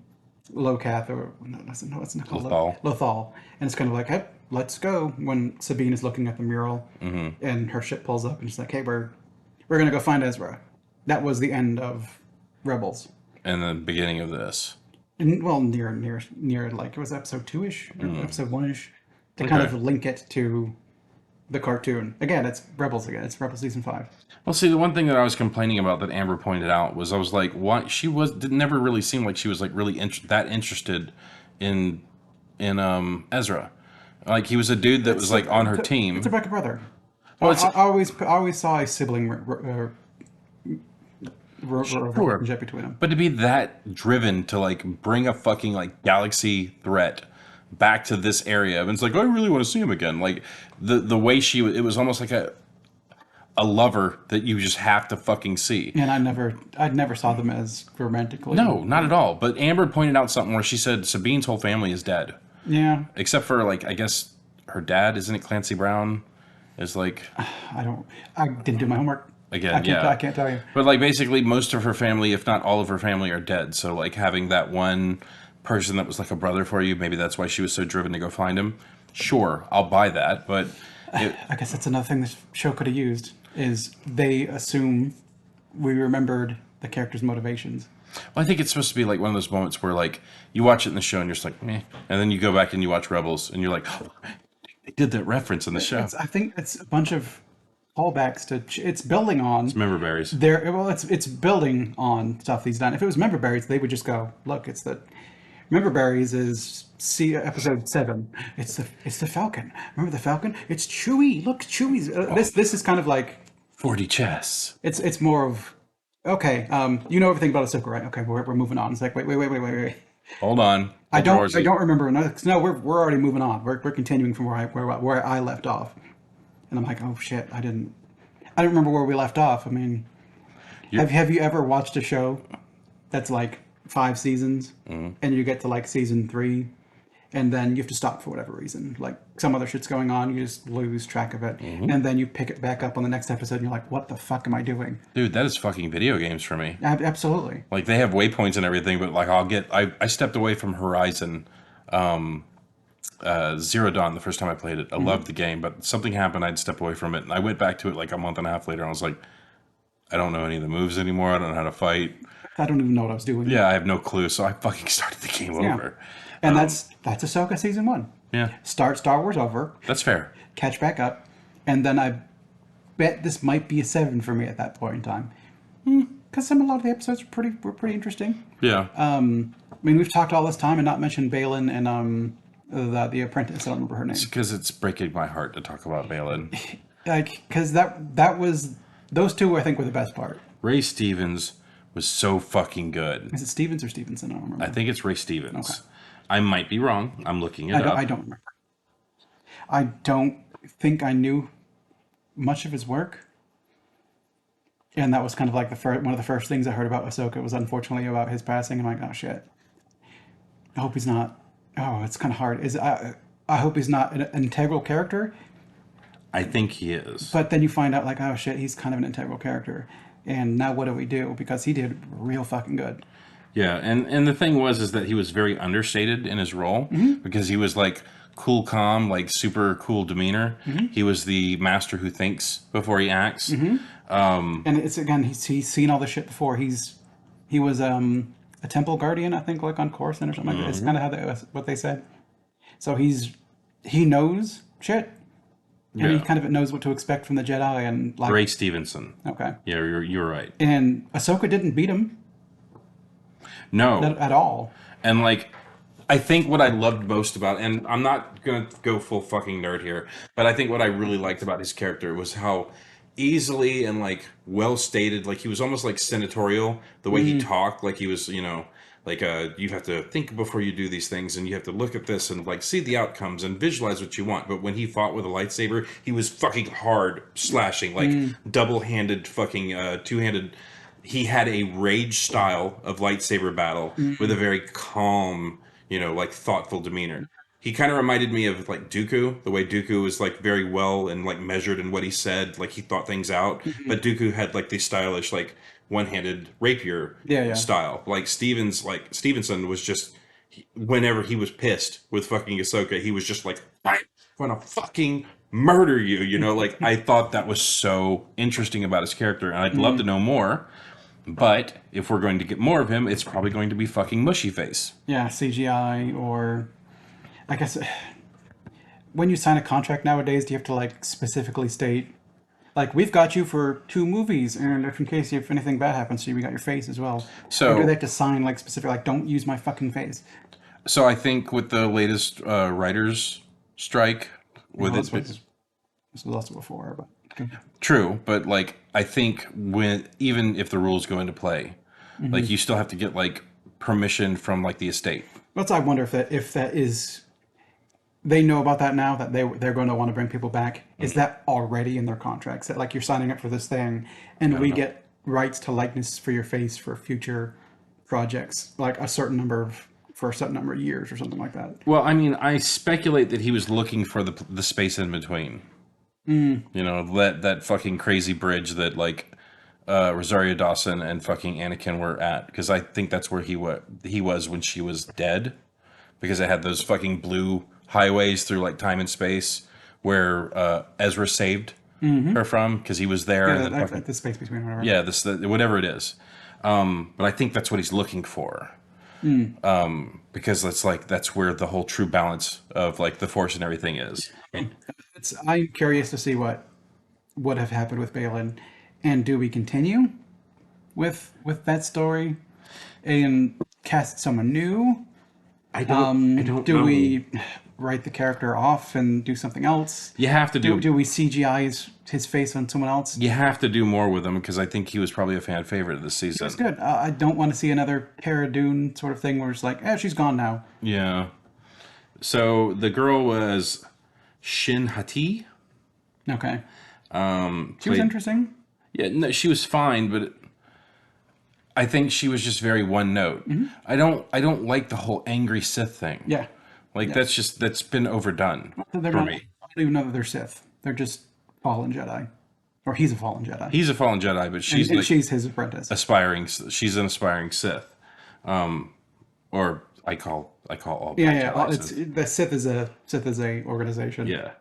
Locath or no, it's not called Lothal. Lothal, and it's kind of like, hey, let's go. When Sabine is looking at the mural, and her ship pulls up, and she's like, hey, we're gonna go find Ezra. That was the end of Rebels. And the beginning of this. Well, near like it was episode 2-ish, or episode 1-ish, to kind of link it to the cartoon. Again, it's Rebels again. It's Rebels season 5. Well, see, the one thing that I was complaining about that Amber pointed out was I was like, why she never really seemed like she was like really that interested in Ezra. Like he was a dude that was like on her team. It's a Rebecca brother. Well, I always saw a sibling relationship between them. But to be that driven to like bring a fucking like galaxy threat back to this area, and it's like I really want to see him again. Like the way it was almost like a lover that you just have to fucking see. And I never saw them as romantically. No, not at all. But Amber pointed out something where she said Sabine's whole family is dead. Yeah. Except for like I guess her dad, isn't it Clancy Brown? Is like I didn't do my homework. Again, I can't tell you. But like basically most of her family, if not all of her family, are dead. So like having that one person that was like a brother for you, maybe that's why she was so driven to go find him. Sure, I'll buy that, but I guess that's another thing this show could have used is they assume we remembered the character's motivations. well, I think it's supposed to be like one of those moments where like you watch it in the show and you're just like, meh. And then you go back and you watch Rebels and you're like, oh, they did that reference in the show. I think it's a bunch of callbacks to it's building on Member berries. it's building on stuff he's done. If it was member berries, they would just go, look, it's the member berries is episode 7. It's the Falcon. Remember the Falcon? It's Chewie. Look, Chewie's this is kind of like 40 chess. it's more of okay, you know everything about Ahsoka, right? Okay, we're moving on. It's like wait. Hold on. I don't remember another. No, we're already moving on. We're continuing from where I left off. And I'm like, oh shit, I didn't remember where we left off. I mean, have you ever watched a show that's like 5 seasons and you get to like season 3 and then you have to stop for whatever reason, like some other shit's going on, you just lose track of it, and then you pick it back up on the next episode and you're like, what the fuck am I doing? Dude, that is fucking video games for me. Absolutely. Like they have waypoints and everything, but like I stepped away from Horizon Zero Dawn the first time I played it. I loved the game, but something happened. I'd step away from it, and I went back to it like a month and a half later. And I was like, I don't know any of the moves anymore. I don't know how to fight. I don't even know what I was doing. Yeah, I have no clue. So I fucking started the game over. And that's Ahsoka season 1. Yeah, Start Star Wars over. that's fair. Catch back up, and then I bet this might be a 7 for me at that point in time, because a lot of the episodes were pretty interesting. Yeah, I mean, we've talked all this time and not mentioned Balin and the apprentice. I don't remember her name. because it's breaking my heart to talk about Balin. Like, because that was those two I think were the best part. Ray Stevens was so fucking good. Is it Stevens or Stevenson? I don't remember. I think it's Ray Stevens. Okay. I might be wrong. I'm looking it up. I don't remember. I don't think I knew much of his work. And that was kind of like one of the first things I heard about Ahsoka was unfortunately about his passing. I'm like, oh shit. I hope he's not. Oh, it's kind of hard. I hope he's not an integral character. I think he is. But then you find out like, oh shit, he's kind of an integral character. And now what do we do? Because he did real fucking good. Yeah, and the thing was is that he was very understated in his role because he was like cool, calm, like super cool demeanor. He was the master who thinks before he acts. And it's again, he's seen all this shit before. He was a temple guardian, I think, like on Coruscant or something like that. It's kind of how what they said. So he knows shit, and he Yeah, kind of knows what to expect from the Jedi. And like, Ray Stevenson. okay, Yeah, you're right. and Ahsoka didn't beat him No, at all. and like, I think what I loved most about, and I'm not gonna go full fucking nerd here, but I think what I really liked about his character was how easily and like well stated, like he was almost like senatorial the way he talked, like he was, like you have to think before you do these things, and you have to look at this and like see the outcomes and visualize what you want. But when he fought with a lightsaber, he was fucking hard slashing, like double-handed, fucking two-handed. He had a rage style of lightsaber battle with a very calm, like thoughtful demeanor. He kind of reminded me of like Dooku, the way Dooku was like very well and like measured in what he said, like he thought things out. But Dooku had like the stylish, like one-handed rapier Yeah, yeah. style. Like Stevenson was just whenever he was pissed with fucking Ahsoka, he was just like, I'm gonna fucking murder you. Like I thought that was so interesting about his character, and I'd love to know more. But if we're going to get more of him, it's probably going to be fucking mushy face. Yeah, CGI or I guess when you sign a contract nowadays, do you have to like specifically state like we've got you for 2 movies, and if in case if anything bad happens to you, we got your face as well. Or do they So, have to sign like specific like don't use my fucking face? so I think with the latest writers' strike, Well, with this it, was also before, but okay. true, but like I think when even if the rules go into play, like you still have to get like permission from like the estate. But I wonder if that is they know about that now that they're going to want to bring people back. Is that already in their contracts that like you're signing up for this thing, and we get rights to likeness for your face for future projects, like a certain number of for a certain number of years or something like that. Well, I mean, I speculate that he was looking for the space in between. That fucking crazy bridge that like Rosario Dawson and fucking Anakin were at, because I think that's where he was when she was dead, because it had those fucking blue highways through like time and space where Ezra saved her from, because he was there. Yeah, And then fucking, the space between whatever. yeah, whatever it is. But I think that's what he's looking for. Because that's where the whole true balance of like the Force and everything is. I'm curious to see what would have happened with Balin, and do we continue with that story and cast someone new? I don't Do know. we write the character off and do something else? You have to Do we CGI his face on someone else? you have to do more with him, because I think he was probably a fan favorite this season. It's good. I don't want to see another Cara Dune sort of thing where it's like, she's gone now. Yeah. So the girl was Shin Hati. Okay. She was Played- interesting. Yeah, no, she was fine, but I think she was just very one note. I don't like the whole angry Sith thing. Yeah. Like that's been overdone They're for not, me. I don't even know that they're Sith. They're just fallen Jedi. Or he's a fallen Jedi. He's a fallen Jedi, but she's and like she's his apprentice. she's an aspiring Sith. Or I call all black Yeah. Jedi It's Sith. the Sith is a organization. Yeah.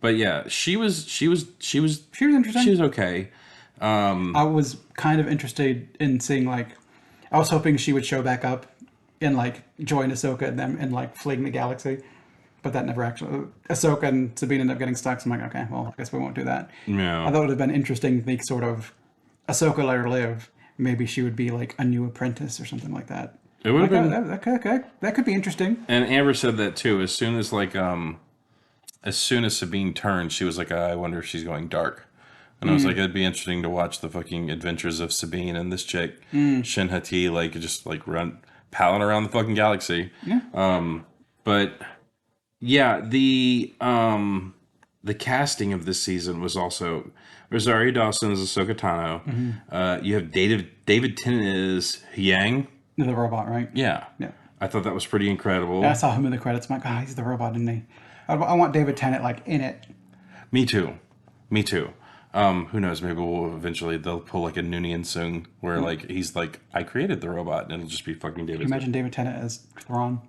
But yeah, she was She was interesting. she was okay. I was kind of interested in seeing like I was hoping she would show back up and like join Ahsoka and them and like fleeing the galaxy. But that never actually Ahsoka and Sabine ended up getting stuck, so I'm like, okay, well I guess we won't do that. Yeah. I thought it would have been interesting to think sort of Ahsoka let her live. Maybe she would be like a new apprentice or something like that. It would have Like, been. that could be interesting. And Amber said that too. As soon as Sabine turned, she was like, I wonder if she's going dark. And I was like, it'd be interesting to watch the fucking adventures of Sabine and this chick, Shin Hati, like just like run palling around the fucking galaxy. Yeah. But yeah, the casting of this season was also Rosario Dawson as Ahsoka Tano. You have David Tennant as Yang. The robot, right? Yeah. Yeah. I thought that was pretty incredible. Yeah, I saw him in the credits. I'm like, he's the robot, isn't he? I want David Tennant like in it. Me too. Who knows? Maybe we'll eventually they'll pull like a Noonien Sung where like he's like, I created the robot, and it'll just be fucking Can you David. imagine David Tennant as Thrawn?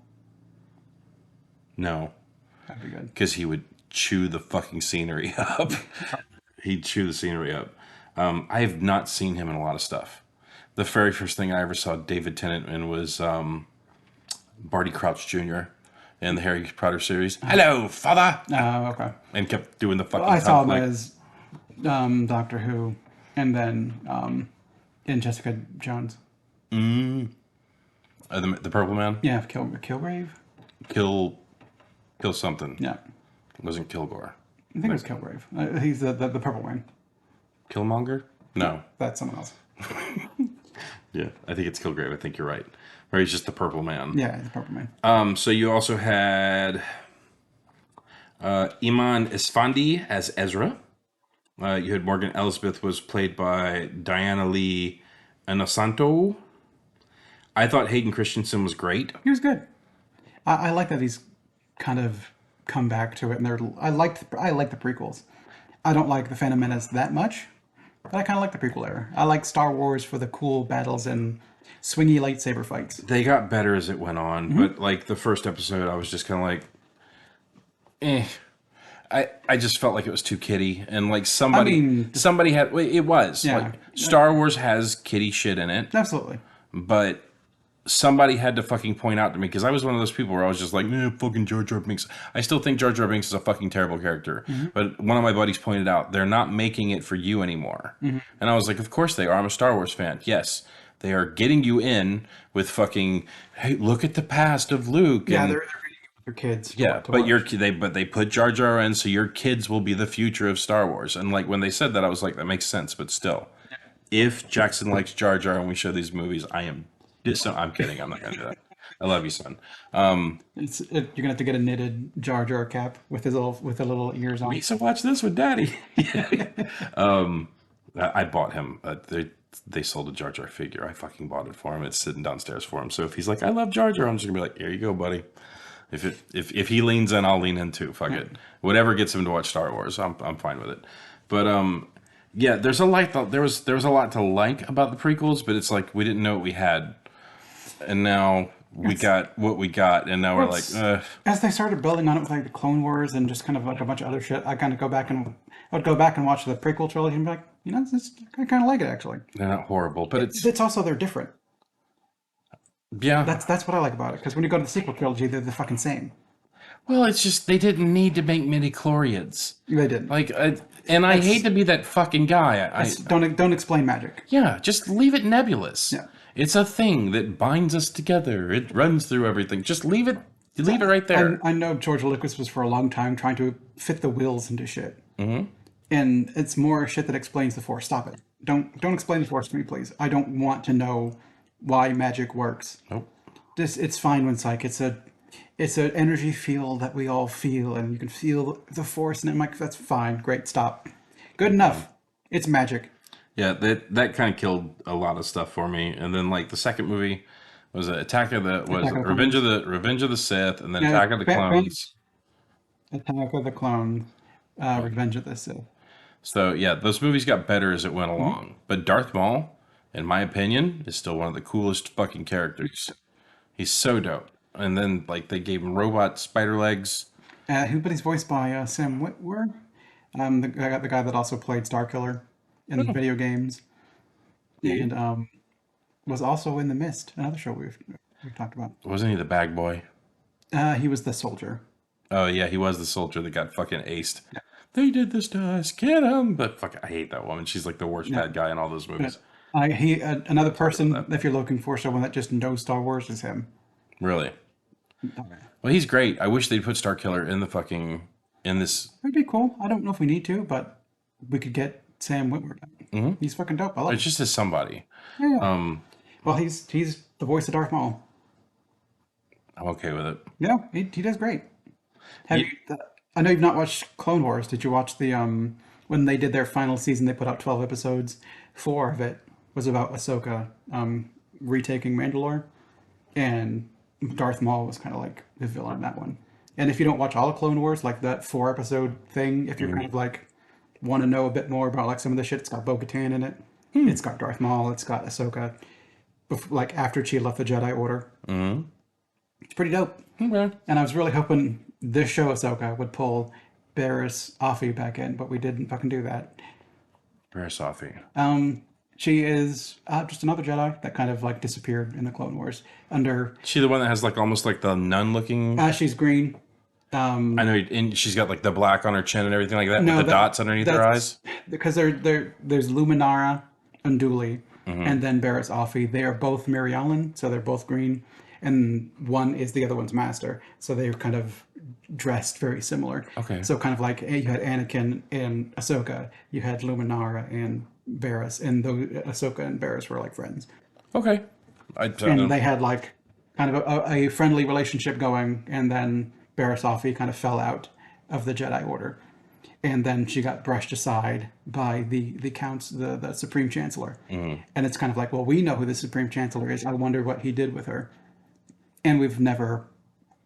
No, That'd be good. because he would chew the fucking scenery up. He'd chew the scenery up. I have not seen him in a lot of stuff. The very first thing I ever saw David Tennant in was Barty Crouch Jr. in the Harry Potter series. Hello, father, Oh, okay. and kept doing the fucking I saw tongue him flick. as Doctor Who, and then in Jessica Jones. The Purple Man. Yeah, Kilgrave. Kill something. Yeah, It wasn't Kilgore. I think it was Kilgrave. He's the purple one. Killmonger? No. That's someone else. Yeah, I think it's Kilgrave. I think you're right. Or he's just the Purple Man. Yeah, the purple man. So you also had Iman Esfandi as Ezra. You had Morgan Elsbeth was played by Diana Lee Inosanto. I thought Hayden Christensen was great. He was good. I like that he's kind of come back to it, and I like the prequels. I don't like the Phantom Menace that much, but I kind of like the prequel era. I like Star Wars for the cool battles and swingy lightsaber fights. They got better as it went on, but like the first episode, I was just kind of like, eh. I just felt like it was too kiddie, and like somebody had it was Yeah. like Star Wars has kiddie shit in it, Absolutely. but somebody had to fucking point out to me because I was one of those people where I was just like, fucking Jar Jar Binks. I still think Jar Jar Binks is a fucking terrible character, but one of my buddies pointed out they're not making it for you anymore, and I was like, of course they are. I'm a Star Wars fan. Yes, they are getting you in with fucking, hey, look at the past of Luke. Yeah, and, they're getting it with their kids. yeah, to but watch. they put Jar Jar in, so your kids will be the future of Star Wars. And like when they said that, I was like, that makes sense. But still, if Jackson likes Jar Jar and we show these movies, I'm kidding. I'm not gonna do that. I love you, son. You're gonna have to get a knitted Jar Jar cap with the little ears on. We used to watch this with Daddy. I bought him. They sold a Jar Jar figure. I fucking bought it for him. It's sitting downstairs for him. So if he's like, I love Jar Jar, I'm just gonna be like, here you go, buddy. If he leans in, I'll lean in too. Fuck it. Whatever gets him to watch Star Wars, I'm fine with it. But yeah, there was a lot to like about the prequels, but it's like we didn't know what we had, and now we got what we got, and now we're like, As they started building on it with like the Clone Wars and just kind of like a bunch of other shit, I would go back and watch the prequel trilogy and be like, I kind of like it actually. they're not horrible, but It's also they're different. yeah. That's what I like about it, because when you go to the sequel trilogy, they're the fucking same. Well, it's just they didn't need to make midichlorians. They didn't. Like, and I hate to be that fucking guy. Don't explain magic. Yeah, just leave it nebulous. Yeah. It's a thing that binds us together. It runs through everything. Just leave it. Leave it right there. I know George Lucas was for a long time trying to fit the wills into shit. Mm-hmm. And it's more shit that explains the Force. Stop it. Don't explain the Force to me, please. I don't want to know why magic works. Nope. It's fine when it's like it's an energy field that we all feel, and you can feel the Force, and I'm like, that's fine, great, stop, good enough. It's magic. Yeah, that kind of killed a lot of stuff for me. And then like the second movie was Attack of the Revenge of the Sith, and then Yeah, Attack of the Clones. Attack of the Clones, Revenge of the Sith. So yeah, those movies got better as it went along. But Darth Maul, in my opinion, is still one of the coolest fucking characters. He's so dope. And then like they gave him robot spider legs. But he's voiced by Sam Witwer, the guy that also played Starkiller in the video games, and was also in The Mist, another show we've talked about. Wasn't he the bag boy? He was the soldier. Oh yeah, he was the soldier that got fucking aced. Yeah. They did this to us, get him! But fuck, I hate that woman. She's like the worst bad guy in all those movies. Another person, if you're looking for someone that just knows Star Wars, is him. Really? Well, he's great. I wish they'd put Starkiller in this. It'd be cool. I don't know if we need to, but we could get Sam Witwer back. Mm-hmm. He's fucking dope. I love It's just as somebody. Yeah. Well, he's the voice of Darth Maul. I'm okay with it. Yeah, he does great. I know you've not watched Clone Wars. Did you watch the when they did their final season? They put out 12 episodes. 4 of it was about Ahsoka retaking Mandalore, and Darth Maul was kind of like the villain in that one. And if you don't watch all of Clone Wars, like that 4 episode thing, if you're kind of like, want to know a bit more about like some of the shit, it's got Bo-Katan in it. It's got Darth Maul. It's got Ahsoka. Like after she left the Jedi Order, it's pretty dope. Okay. And I was really hoping this show Ahsoka would pull Barriss Offee back in, but we didn't fucking do that. Parasafi. She is just another Jedi that kind of like disappeared in the Clone Wars. Under She the one that has like almost like the nun looking. she's green. I know, and she's got like the black on her chin and everything like that No, with the dots underneath her eyes. Because there's Luminara Unduli and then Barriss Offee. They are both Mary Ellen, so they're both green, and one is the other one's master. So they're kind of dressed very similar. Okay. So kind of like you had Anakin and Ahsoka, you had Luminara and Barriss, and Ahsoka and Barriss were like friends, Okay. I don't know. and they had like kind of a friendly relationship going, and then Barriss Offee kind of fell out of the Jedi Order, and then she got brushed aside by the counts the Supreme Chancellor, and it's kind of like, well, we know who the Supreme Chancellor is. I wonder what he did with her, and we've never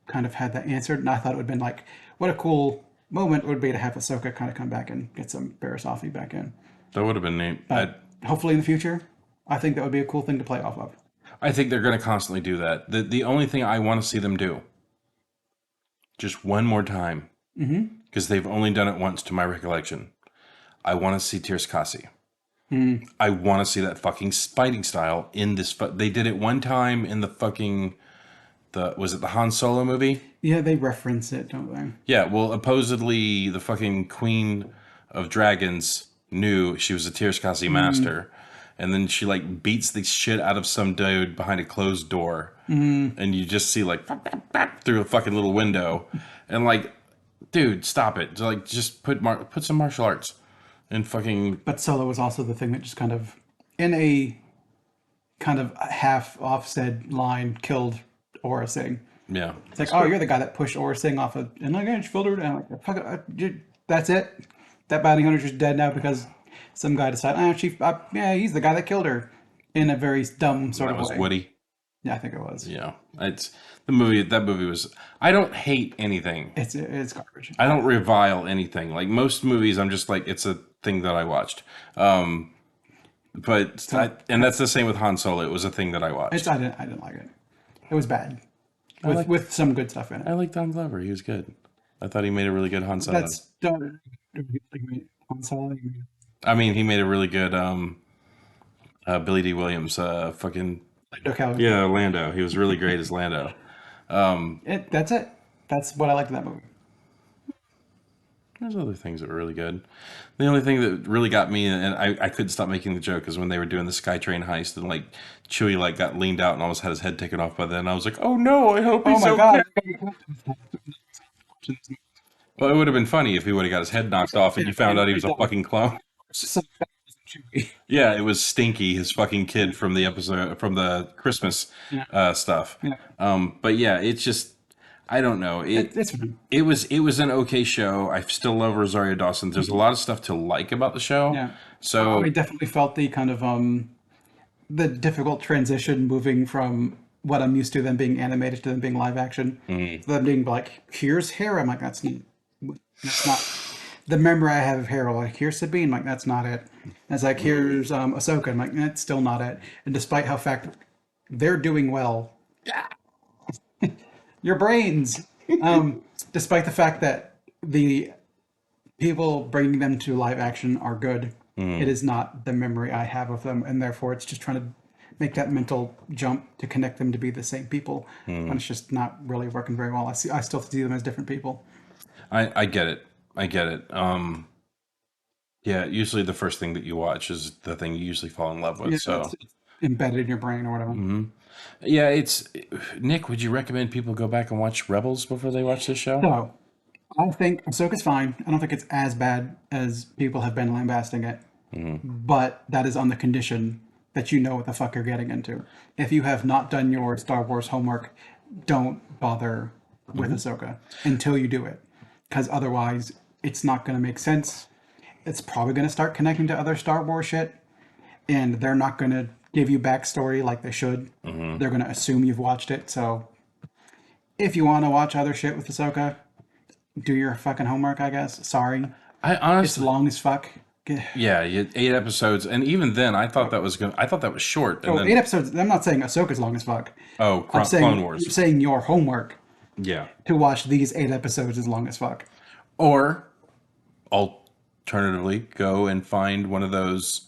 kind of had that answered. And I thought it would have been like, what a cool moment it would be to have Ahsoka kind of come back and get some Barriss Offee back in. That would have been neat. Hopefully in the future, I think that would be a cool thing to play off of. I think they're going to constantly do that. The only thing I want to see them do, just one more time, because they've only done it once to my recollection. I want to see Tears Kasi. I want to see that fucking fighting style in this. They did it one time in the fucking was it the Han Solo movie? Yeah, they reference it, don't they? Yeah. Well, supposedly the fucking Queen of Dragons knew she was a Tears Kasi master. And then she like beats the shit out of some dude behind a closed door, and you just see like through a fucking little window, and like, dude, stop it! Like, just put some martial arts, and fucking. But Solo was also the thing that just kind of, in a kind of half offset line, killed Aura Singh. Yeah, It's like, oh, you're the guy that pushed Aura Singh off of, and like, she filtered, and I'm like, fuck it, that's it. That bounty hunter's just dead now because some guy decided, yeah, he's the guy that killed her, in a very dumb sort that of was way. Woody. Yeah, I think it was. Yeah, it's the movie. That movie was. I don't hate anything. It's garbage. I don't revile anything. Like most movies, I'm just like, it's a thing that I watched. And that's the same with Han Solo. It was a thing that I watched. I didn't like it. It was bad, with some good stuff in it. I like Don Glover. He was good. I thought he made a really good Han Solo. That's Han Solo. I mean, he made a really good Billy D. Williams. Fucking yeah, Lando. He was really great as Lando. That's it. That's what I liked in that movie. There's other things that were really good. The only thing that really got me, and I couldn't stop making the joke, is when they were doing the SkyTrain heist, and like Chewie like got leaned out and almost had his head taken off by then. I was like, oh no, I hope he's okay. Well, it would have been funny if he would have got his head knocked off and you found out he was a fucking clone. Yeah, it was Stinky, his fucking kid from the episode, from the Christmas stuff. Yeah. But yeah, it's just, I don't know. It's fine. It was an okay show. I still love Rosario Dawson. There's a lot of stuff to like about the show. Yeah. So I definitely felt the kind of the difficult transition moving from what I'm used to them being animated to them being live action. To them being like, here's Hera. I'm like, that's not the memory I have of Hera. Like, here's Sabine. I'm like, that's not it. And it's like, here's Ahsoka. I'm like, that's still not it. And despite how fact they're doing well, your brains. Despite the fact that the people bringing them to live action are good, it is not the memory I have of them, and therefore it's just trying to make that mental jump to connect them to be the same people when it's just not really working very well. I still see them as different people. I get it. Yeah, usually the first thing that you watch is the thing you usually fall in love with. Yeah, So it's embedded in your brain or whatever. yeah, it's Nick. Would you recommend people go back and watch Rebels before they watch this show? So I think Ahsoka's fine. I don't think it's as bad as people have been lambasting it, but that is on the condition that you know what the fuck you're getting into. If you have not done your Star Wars homework, don't bother with Ahsoka until you do it, because otherwise it's not going to make sense. It's probably going to start connecting to other Star Wars shit, and they're not going to give you backstory like they should. They're going to assume you've watched it. So if you want to watch other shit with Ahsoka, do your fucking homework, I guess. Sorry. I It's honestly, long as fuck. yeah, you had 8 episodes, and even then, I thought that was short, and Oh, eight then episodes. I'm not saying Ahsoka's long as fuck. oh, I'm Clone saying Wars, your homework yeah, to watch these 8 episodes is long as fuck. or alternatively, go and find one of those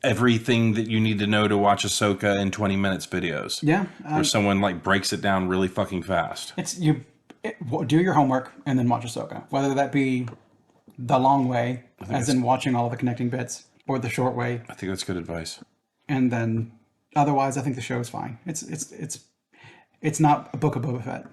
everything that you need to know to watch Ahsoka in 20 minutes videos, Yeah, where someone like breaks it down really fucking fast. it's you do your homework and then watch Ahsoka. Whether that be the long way, I think as that's in watching all the connecting bits, or the short way, I think that's good advice. and then otherwise, I think the show is fine. It's not a Book of Boba Fett.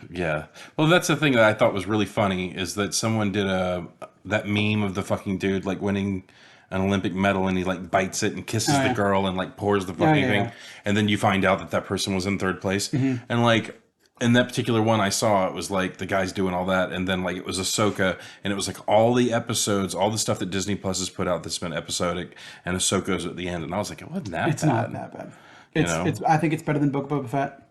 Yeah. Well, that's the thing that I thought was really funny is that someone did a that meme of the fucking dude like winning an Olympic medal and he like bites it and kisses Oh the yeah, girl and like pours the yeah, fucking yeah, thing, yeah. and then you find out that that person was in third place, and like in that particular one I saw it was like the guy's doing all that, and then like it was Ahsoka, and it was like all the episodes, all the stuff that Disney Plus has put out that's been episodic, and Ahsoka's at the end, and I was like, it wasn't that It's not bad, that bad. you know? It's. I think it's better than Book of Boba Fett.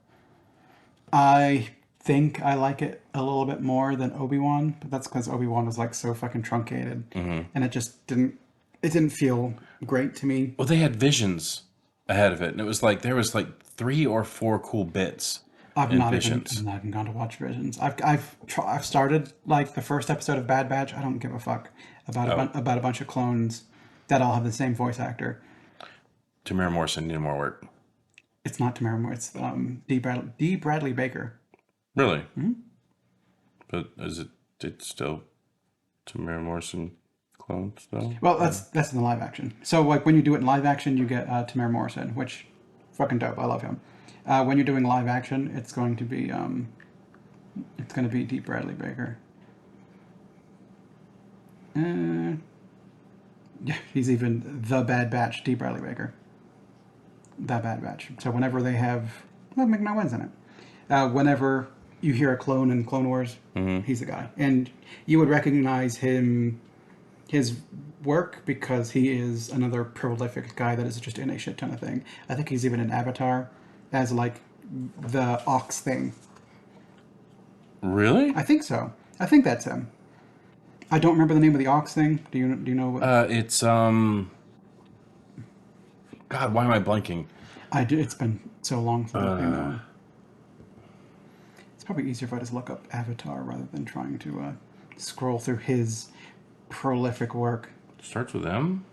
I think I like it a little bit more than Obi-Wan, but that's because Obi-Wan was like so fucking truncated, and it just didn't. It didn't feel great to me. Well, they had visions ahead of it, and it was like there was like 3 or 4 cool bits in I've visions. not even gone to watch Visions. I've started like the first episode of Bad Batch. I don't give a fuck about Oh, about a bunch of clones that all have the same voice actor. Tamara Morrison needed more work. It's not Tamara Moore. It's D. Bradley Baker. Really? But is it still Tamara Morrison clones though? Well, that's in the live action. So like when you do it in live action, you get Tamara Morrison, which fucking dope. I love him. When you're doing live action, it's going to be D. Bradley Baker. Uh, yeah, he's even the Bad Batch, D. Bradley Baker. The Bad Batch. So whenever they have, well, make my wins in it. Whenever you hear a clone in Clone Wars, he's the guy, and you would recognize his work because he is another prolific guy that is just in a shit ton of thing. I think he's even in Avatar as like the ox thing. Really? I think so. I think that's him. I don't remember the name of the ox thing. Do you know what It's God, why am I blanking? I do? It's been so long since I've been on. It's probably easier if I just look up Avatar rather than trying to scroll through his prolific work. Starts with M.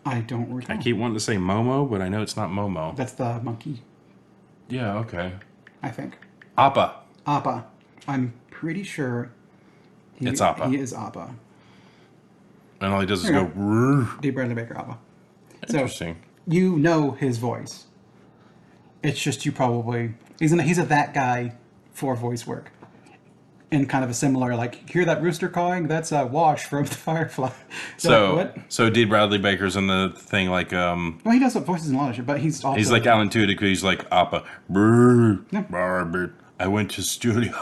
I don't I recall. keep wanting to say Momo, but I know it's not Momo. That's the monkey, Yeah, okay. I think. Appa. Appa. I'm pretty sure It's Appa. he is Appa. And all he does is Here go. you "Rrr." D. Bradley Baker Appa. So Interesting. you know his voice. It's just you probably he's a that guy for voice work. In kind of a similar like hear that rooster cawing? That's a Wash from the Firefly. So, what? so D. Bradley Baker's in the thing like Well, he does voices in a lot of shit, but he's also he's like Alan Tudyk. He's like Appa. Brr, Yeah. brr, brr. I went to studio.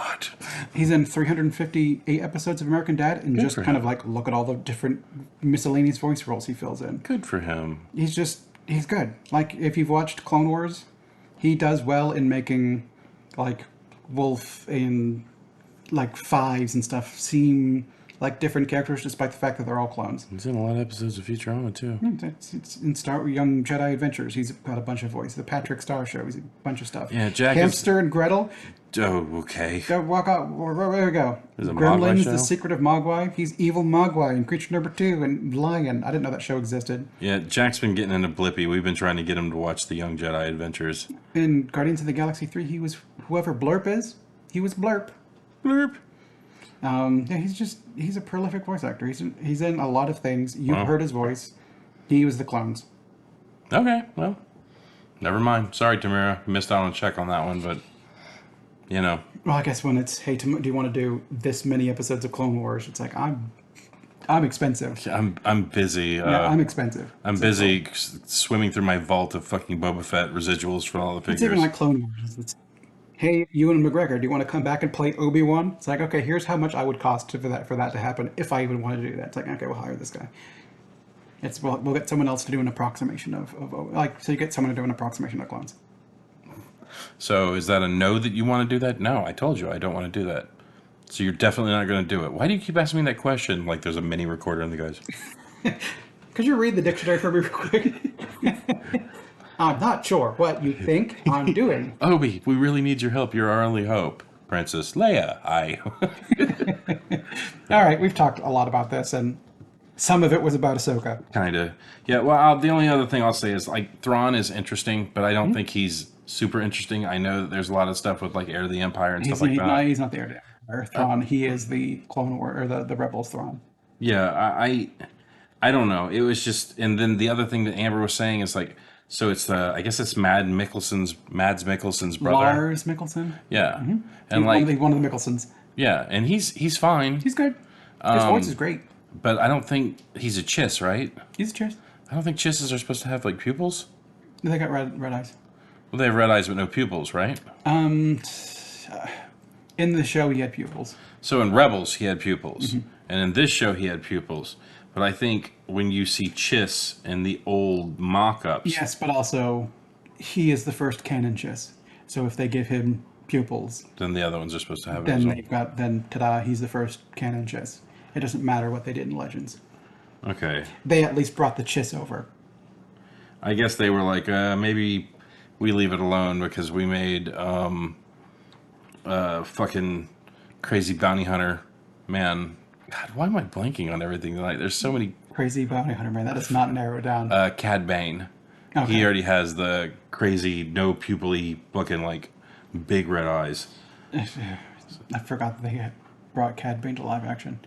he's in 358 episodes of American Dad, and just for kind him. of like look at all the different miscellaneous voice roles he fills in. Good for him. He's good. Like if you've watched Clone Wars, he does well in making like Wolf and like Fives and stuff seem like different characters, despite the fact that they're all clones. He's in a lot of episodes of Futurama too. It's in Star Young Jedi Adventures. He's got a bunch of voice. The Patrick Star Show. He's a bunch of stuff. Yeah, Jack is- Hamster and Gretel. Oh, okay. Go walk out. Where we go? There's a Mogwai Gremlins: show? The Secret of Mogwai. He's evil Mogwai in Creature Number 2 and Lion. I didn't know that show existed. Yeah, Jack's been getting into Blippy. We've been trying to get him to watch the Young Jedi Adventures. In Guardians of the Galaxy 3, he was whoever Blurp is. He was Blurp. Blurp. Yeah, he's a prolific voice actor. He's in a lot of things. You've Wow. heard his voice. He was the clones. Okay, well, never mind. Sorry, Tamara. Missed out on a check on that one, but, you know. Well, I guess when it's hey, do you want to do this many episodes of Clone Wars? It's like I'm expensive. I'm busy. Yeah, I'm expensive. I'm busy swimming through my vault of fucking Boba Fett residuals for all the figures. It's even like Clone Wars. It's, hey, Ewan McGregor, do you want to come back and play Obi-Wan? It's like, okay, here's how much I would cost for that to happen if I even wanted to do that. It's like, okay, we'll hire this guy. We'll get someone else to do an approximation of like, so you get someone to do an approximation of clones. So is that a no that you want to do that? No, I told you I don't want to do that. So you're definitely not going to do it. Why do you keep asking me that question? Like there's a mini recorder in the guys. Could you read the dictionary for me real quick? I'm not sure what you think I'm doing. Obi, we really need your help. You're our only hope. Princess Leia, I. All right, we've talked a lot about this, and some of it was about Ahsoka. Kind of. Yeah, well, the only other thing I'll say is, like, Thrawn is interesting, but I don't think he's super interesting. I know that there's a lot of stuff with, like, Heir to the Empire and stuff like that. No, he's not the heir to Empire Thrawn. He is the Clone War or the Rebels Thrawn. Yeah, I don't know. It was just, and then the other thing that Amber was saying is, like, so it's I guess it's Mads Mikkelsen's brother. Lars Mikkelsen. Yeah, and He's like, one of the Mikkelsens. yeah, and he's fine, He's good. His voice is great. but I don't think he's a Chiss, right? He's a Chiss. I don't think Chisses are supposed to have like pupils. They got red eyes. Well, they have red eyes but no pupils, right? In the show, he had pupils. So in Rebels, he had pupils, and in this show, he had pupils. But I think when you see Chiss in the old mock-ups, Yes, but also he is the first canon Chiss. So if they give him pupils, then the other ones are supposed to have it then as well. they've got ta-da, he's the first canon Chiss. It doesn't matter what they did in Legends. Okay. They at least brought the Chiss over. I guess they were like, maybe we leave it alone because we made fucking crazy bounty hunter. Man, God, why am I blanking on everything tonight? There's so many. Crazy bounty hunter, man. That does not narrow it down. Cad Bane. Okay. He already has the crazy, no pupil-y, looking like big red eyes. I forgot that they had brought Cad Bane to live action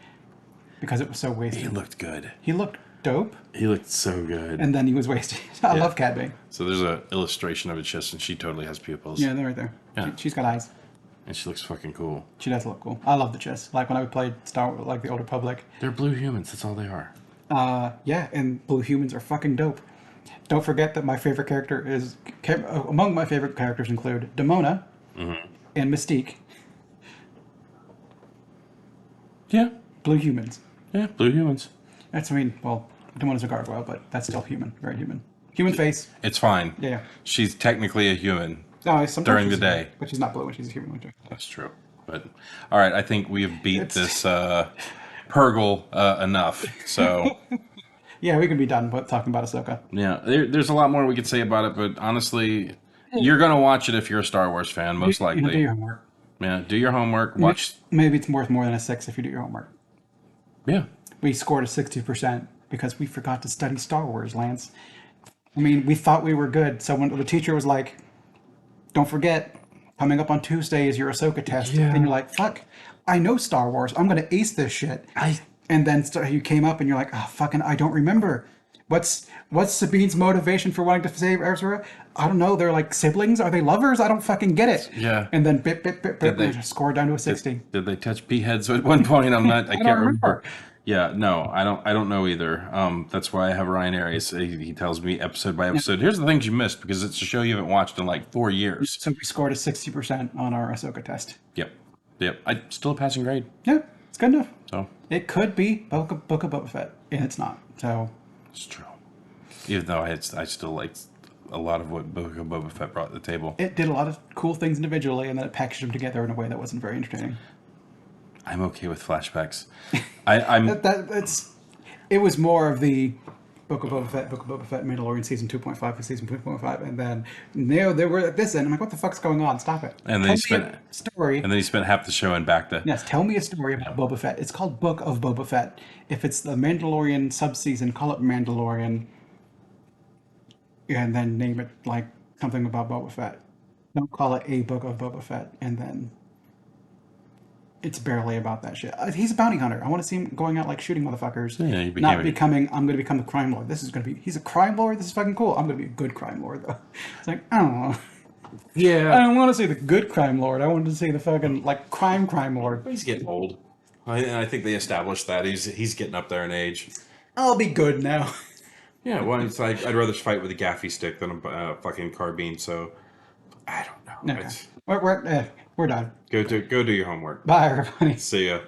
because it was so wasted. He looked good. He looked dope, He looked so good. and then he was wasted. I love Cad Bane. So there's an illustration of a Chiss, and she totally has pupils. Yeah, they're right there. Yeah. She's got eyes. And she looks fucking cool. She does look cool. I love the Chiss. Like when I played Star Wars, like the Old Republic. They're blue humans. That's all they are. Yeah, and blue humans are fucking dope. Don't forget that my favorite character is among my favorite characters include Demona and Mystique. Yeah. Blue humans. Yeah, blue humans. That's well, Demona's a gargoyle, but that's still human. Very human. Human face. It's fine. Yeah. She's technically a human. No, sometimes During she's the day. human, but she's not blue when she's a human winter. That's true. But all right, I think we've beat this Purgle enough. So Yeah, we can be done with talking about Ahsoka. yeah, there's a lot more we could say about it, but honestly, you're gonna watch it if you're a Star Wars fan, most You know, do likely. your homework. Yeah, do your homework. Watch. Maybe it's worth more than a 6 if you do your homework. Yeah, We scored a 60% because we forgot to study Star Wars, Lance. I mean, we thought we were good. So when the teacher was like, don't forget, coming up on Tuesday is your Ahsoka test. Yeah. And you're like, fuck, I know Star Wars. I'm going to ace this shit. And then you came up and you're like, oh, fucking, I don't remember. What's Sabine's motivation for wanting to save Ezra? I don't know. They're like siblings. Are they lovers? I don't fucking get it. Yeah. And then bip, they- score down to a 60. Did they touch pea heads at one point? I can't don't remember. Yeah, no, I don't know either. That's why I have Ryan Arias. He tells me episode by episode. Here's the things you missed because it's a show you haven't watched in like 4 years. So we scored a 60% on our Ahsoka test. Yep. I still a passing grade. Yeah, it's good enough. So It could be Book of Boba Fett, and it's not. So it's true. Even though I still like a lot of what Book of Boba Fett brought to the table. it did a lot of cool things individually, and then it packaged them together in a way that wasn't very entertaining. I'm okay with flashbacks. I'm It was more of the Book of Boba Fett, Mandalorian season 2.5 and season 2.5, and then they were at this end. I'm like, what the fuck's going on? Stop it. And then Tell he spent- me a story. and then he spent half the show in back to. Yes, tell me a story about Boba Fett. It's called Book of Boba Fett. If it's the Mandalorian subseason, call it Mandalorian, and then name it like something about Boba Fett. Don't call it a Book of Boba Fett, and then it's barely about that shit. He's a bounty hunter. I want to see him going out like shooting motherfuckers. Yeah, he became not a- becoming. I'm going to become the crime lord. He's a crime lord. This is fucking cool. I'm going to be a good crime lord though. It's like I don't know. I Yeah, don't want to see the good crime lord. I wanted to see the fucking like crime lord. he's getting old. I think they established that he's getting up there in age. I'll be good now. Yeah, well, it's like I'd rather fight with a gaffy stick than a fucking carbine. So I don't know. Okay. It's- We're done. Go do your homework. Bye, everybody. See ya.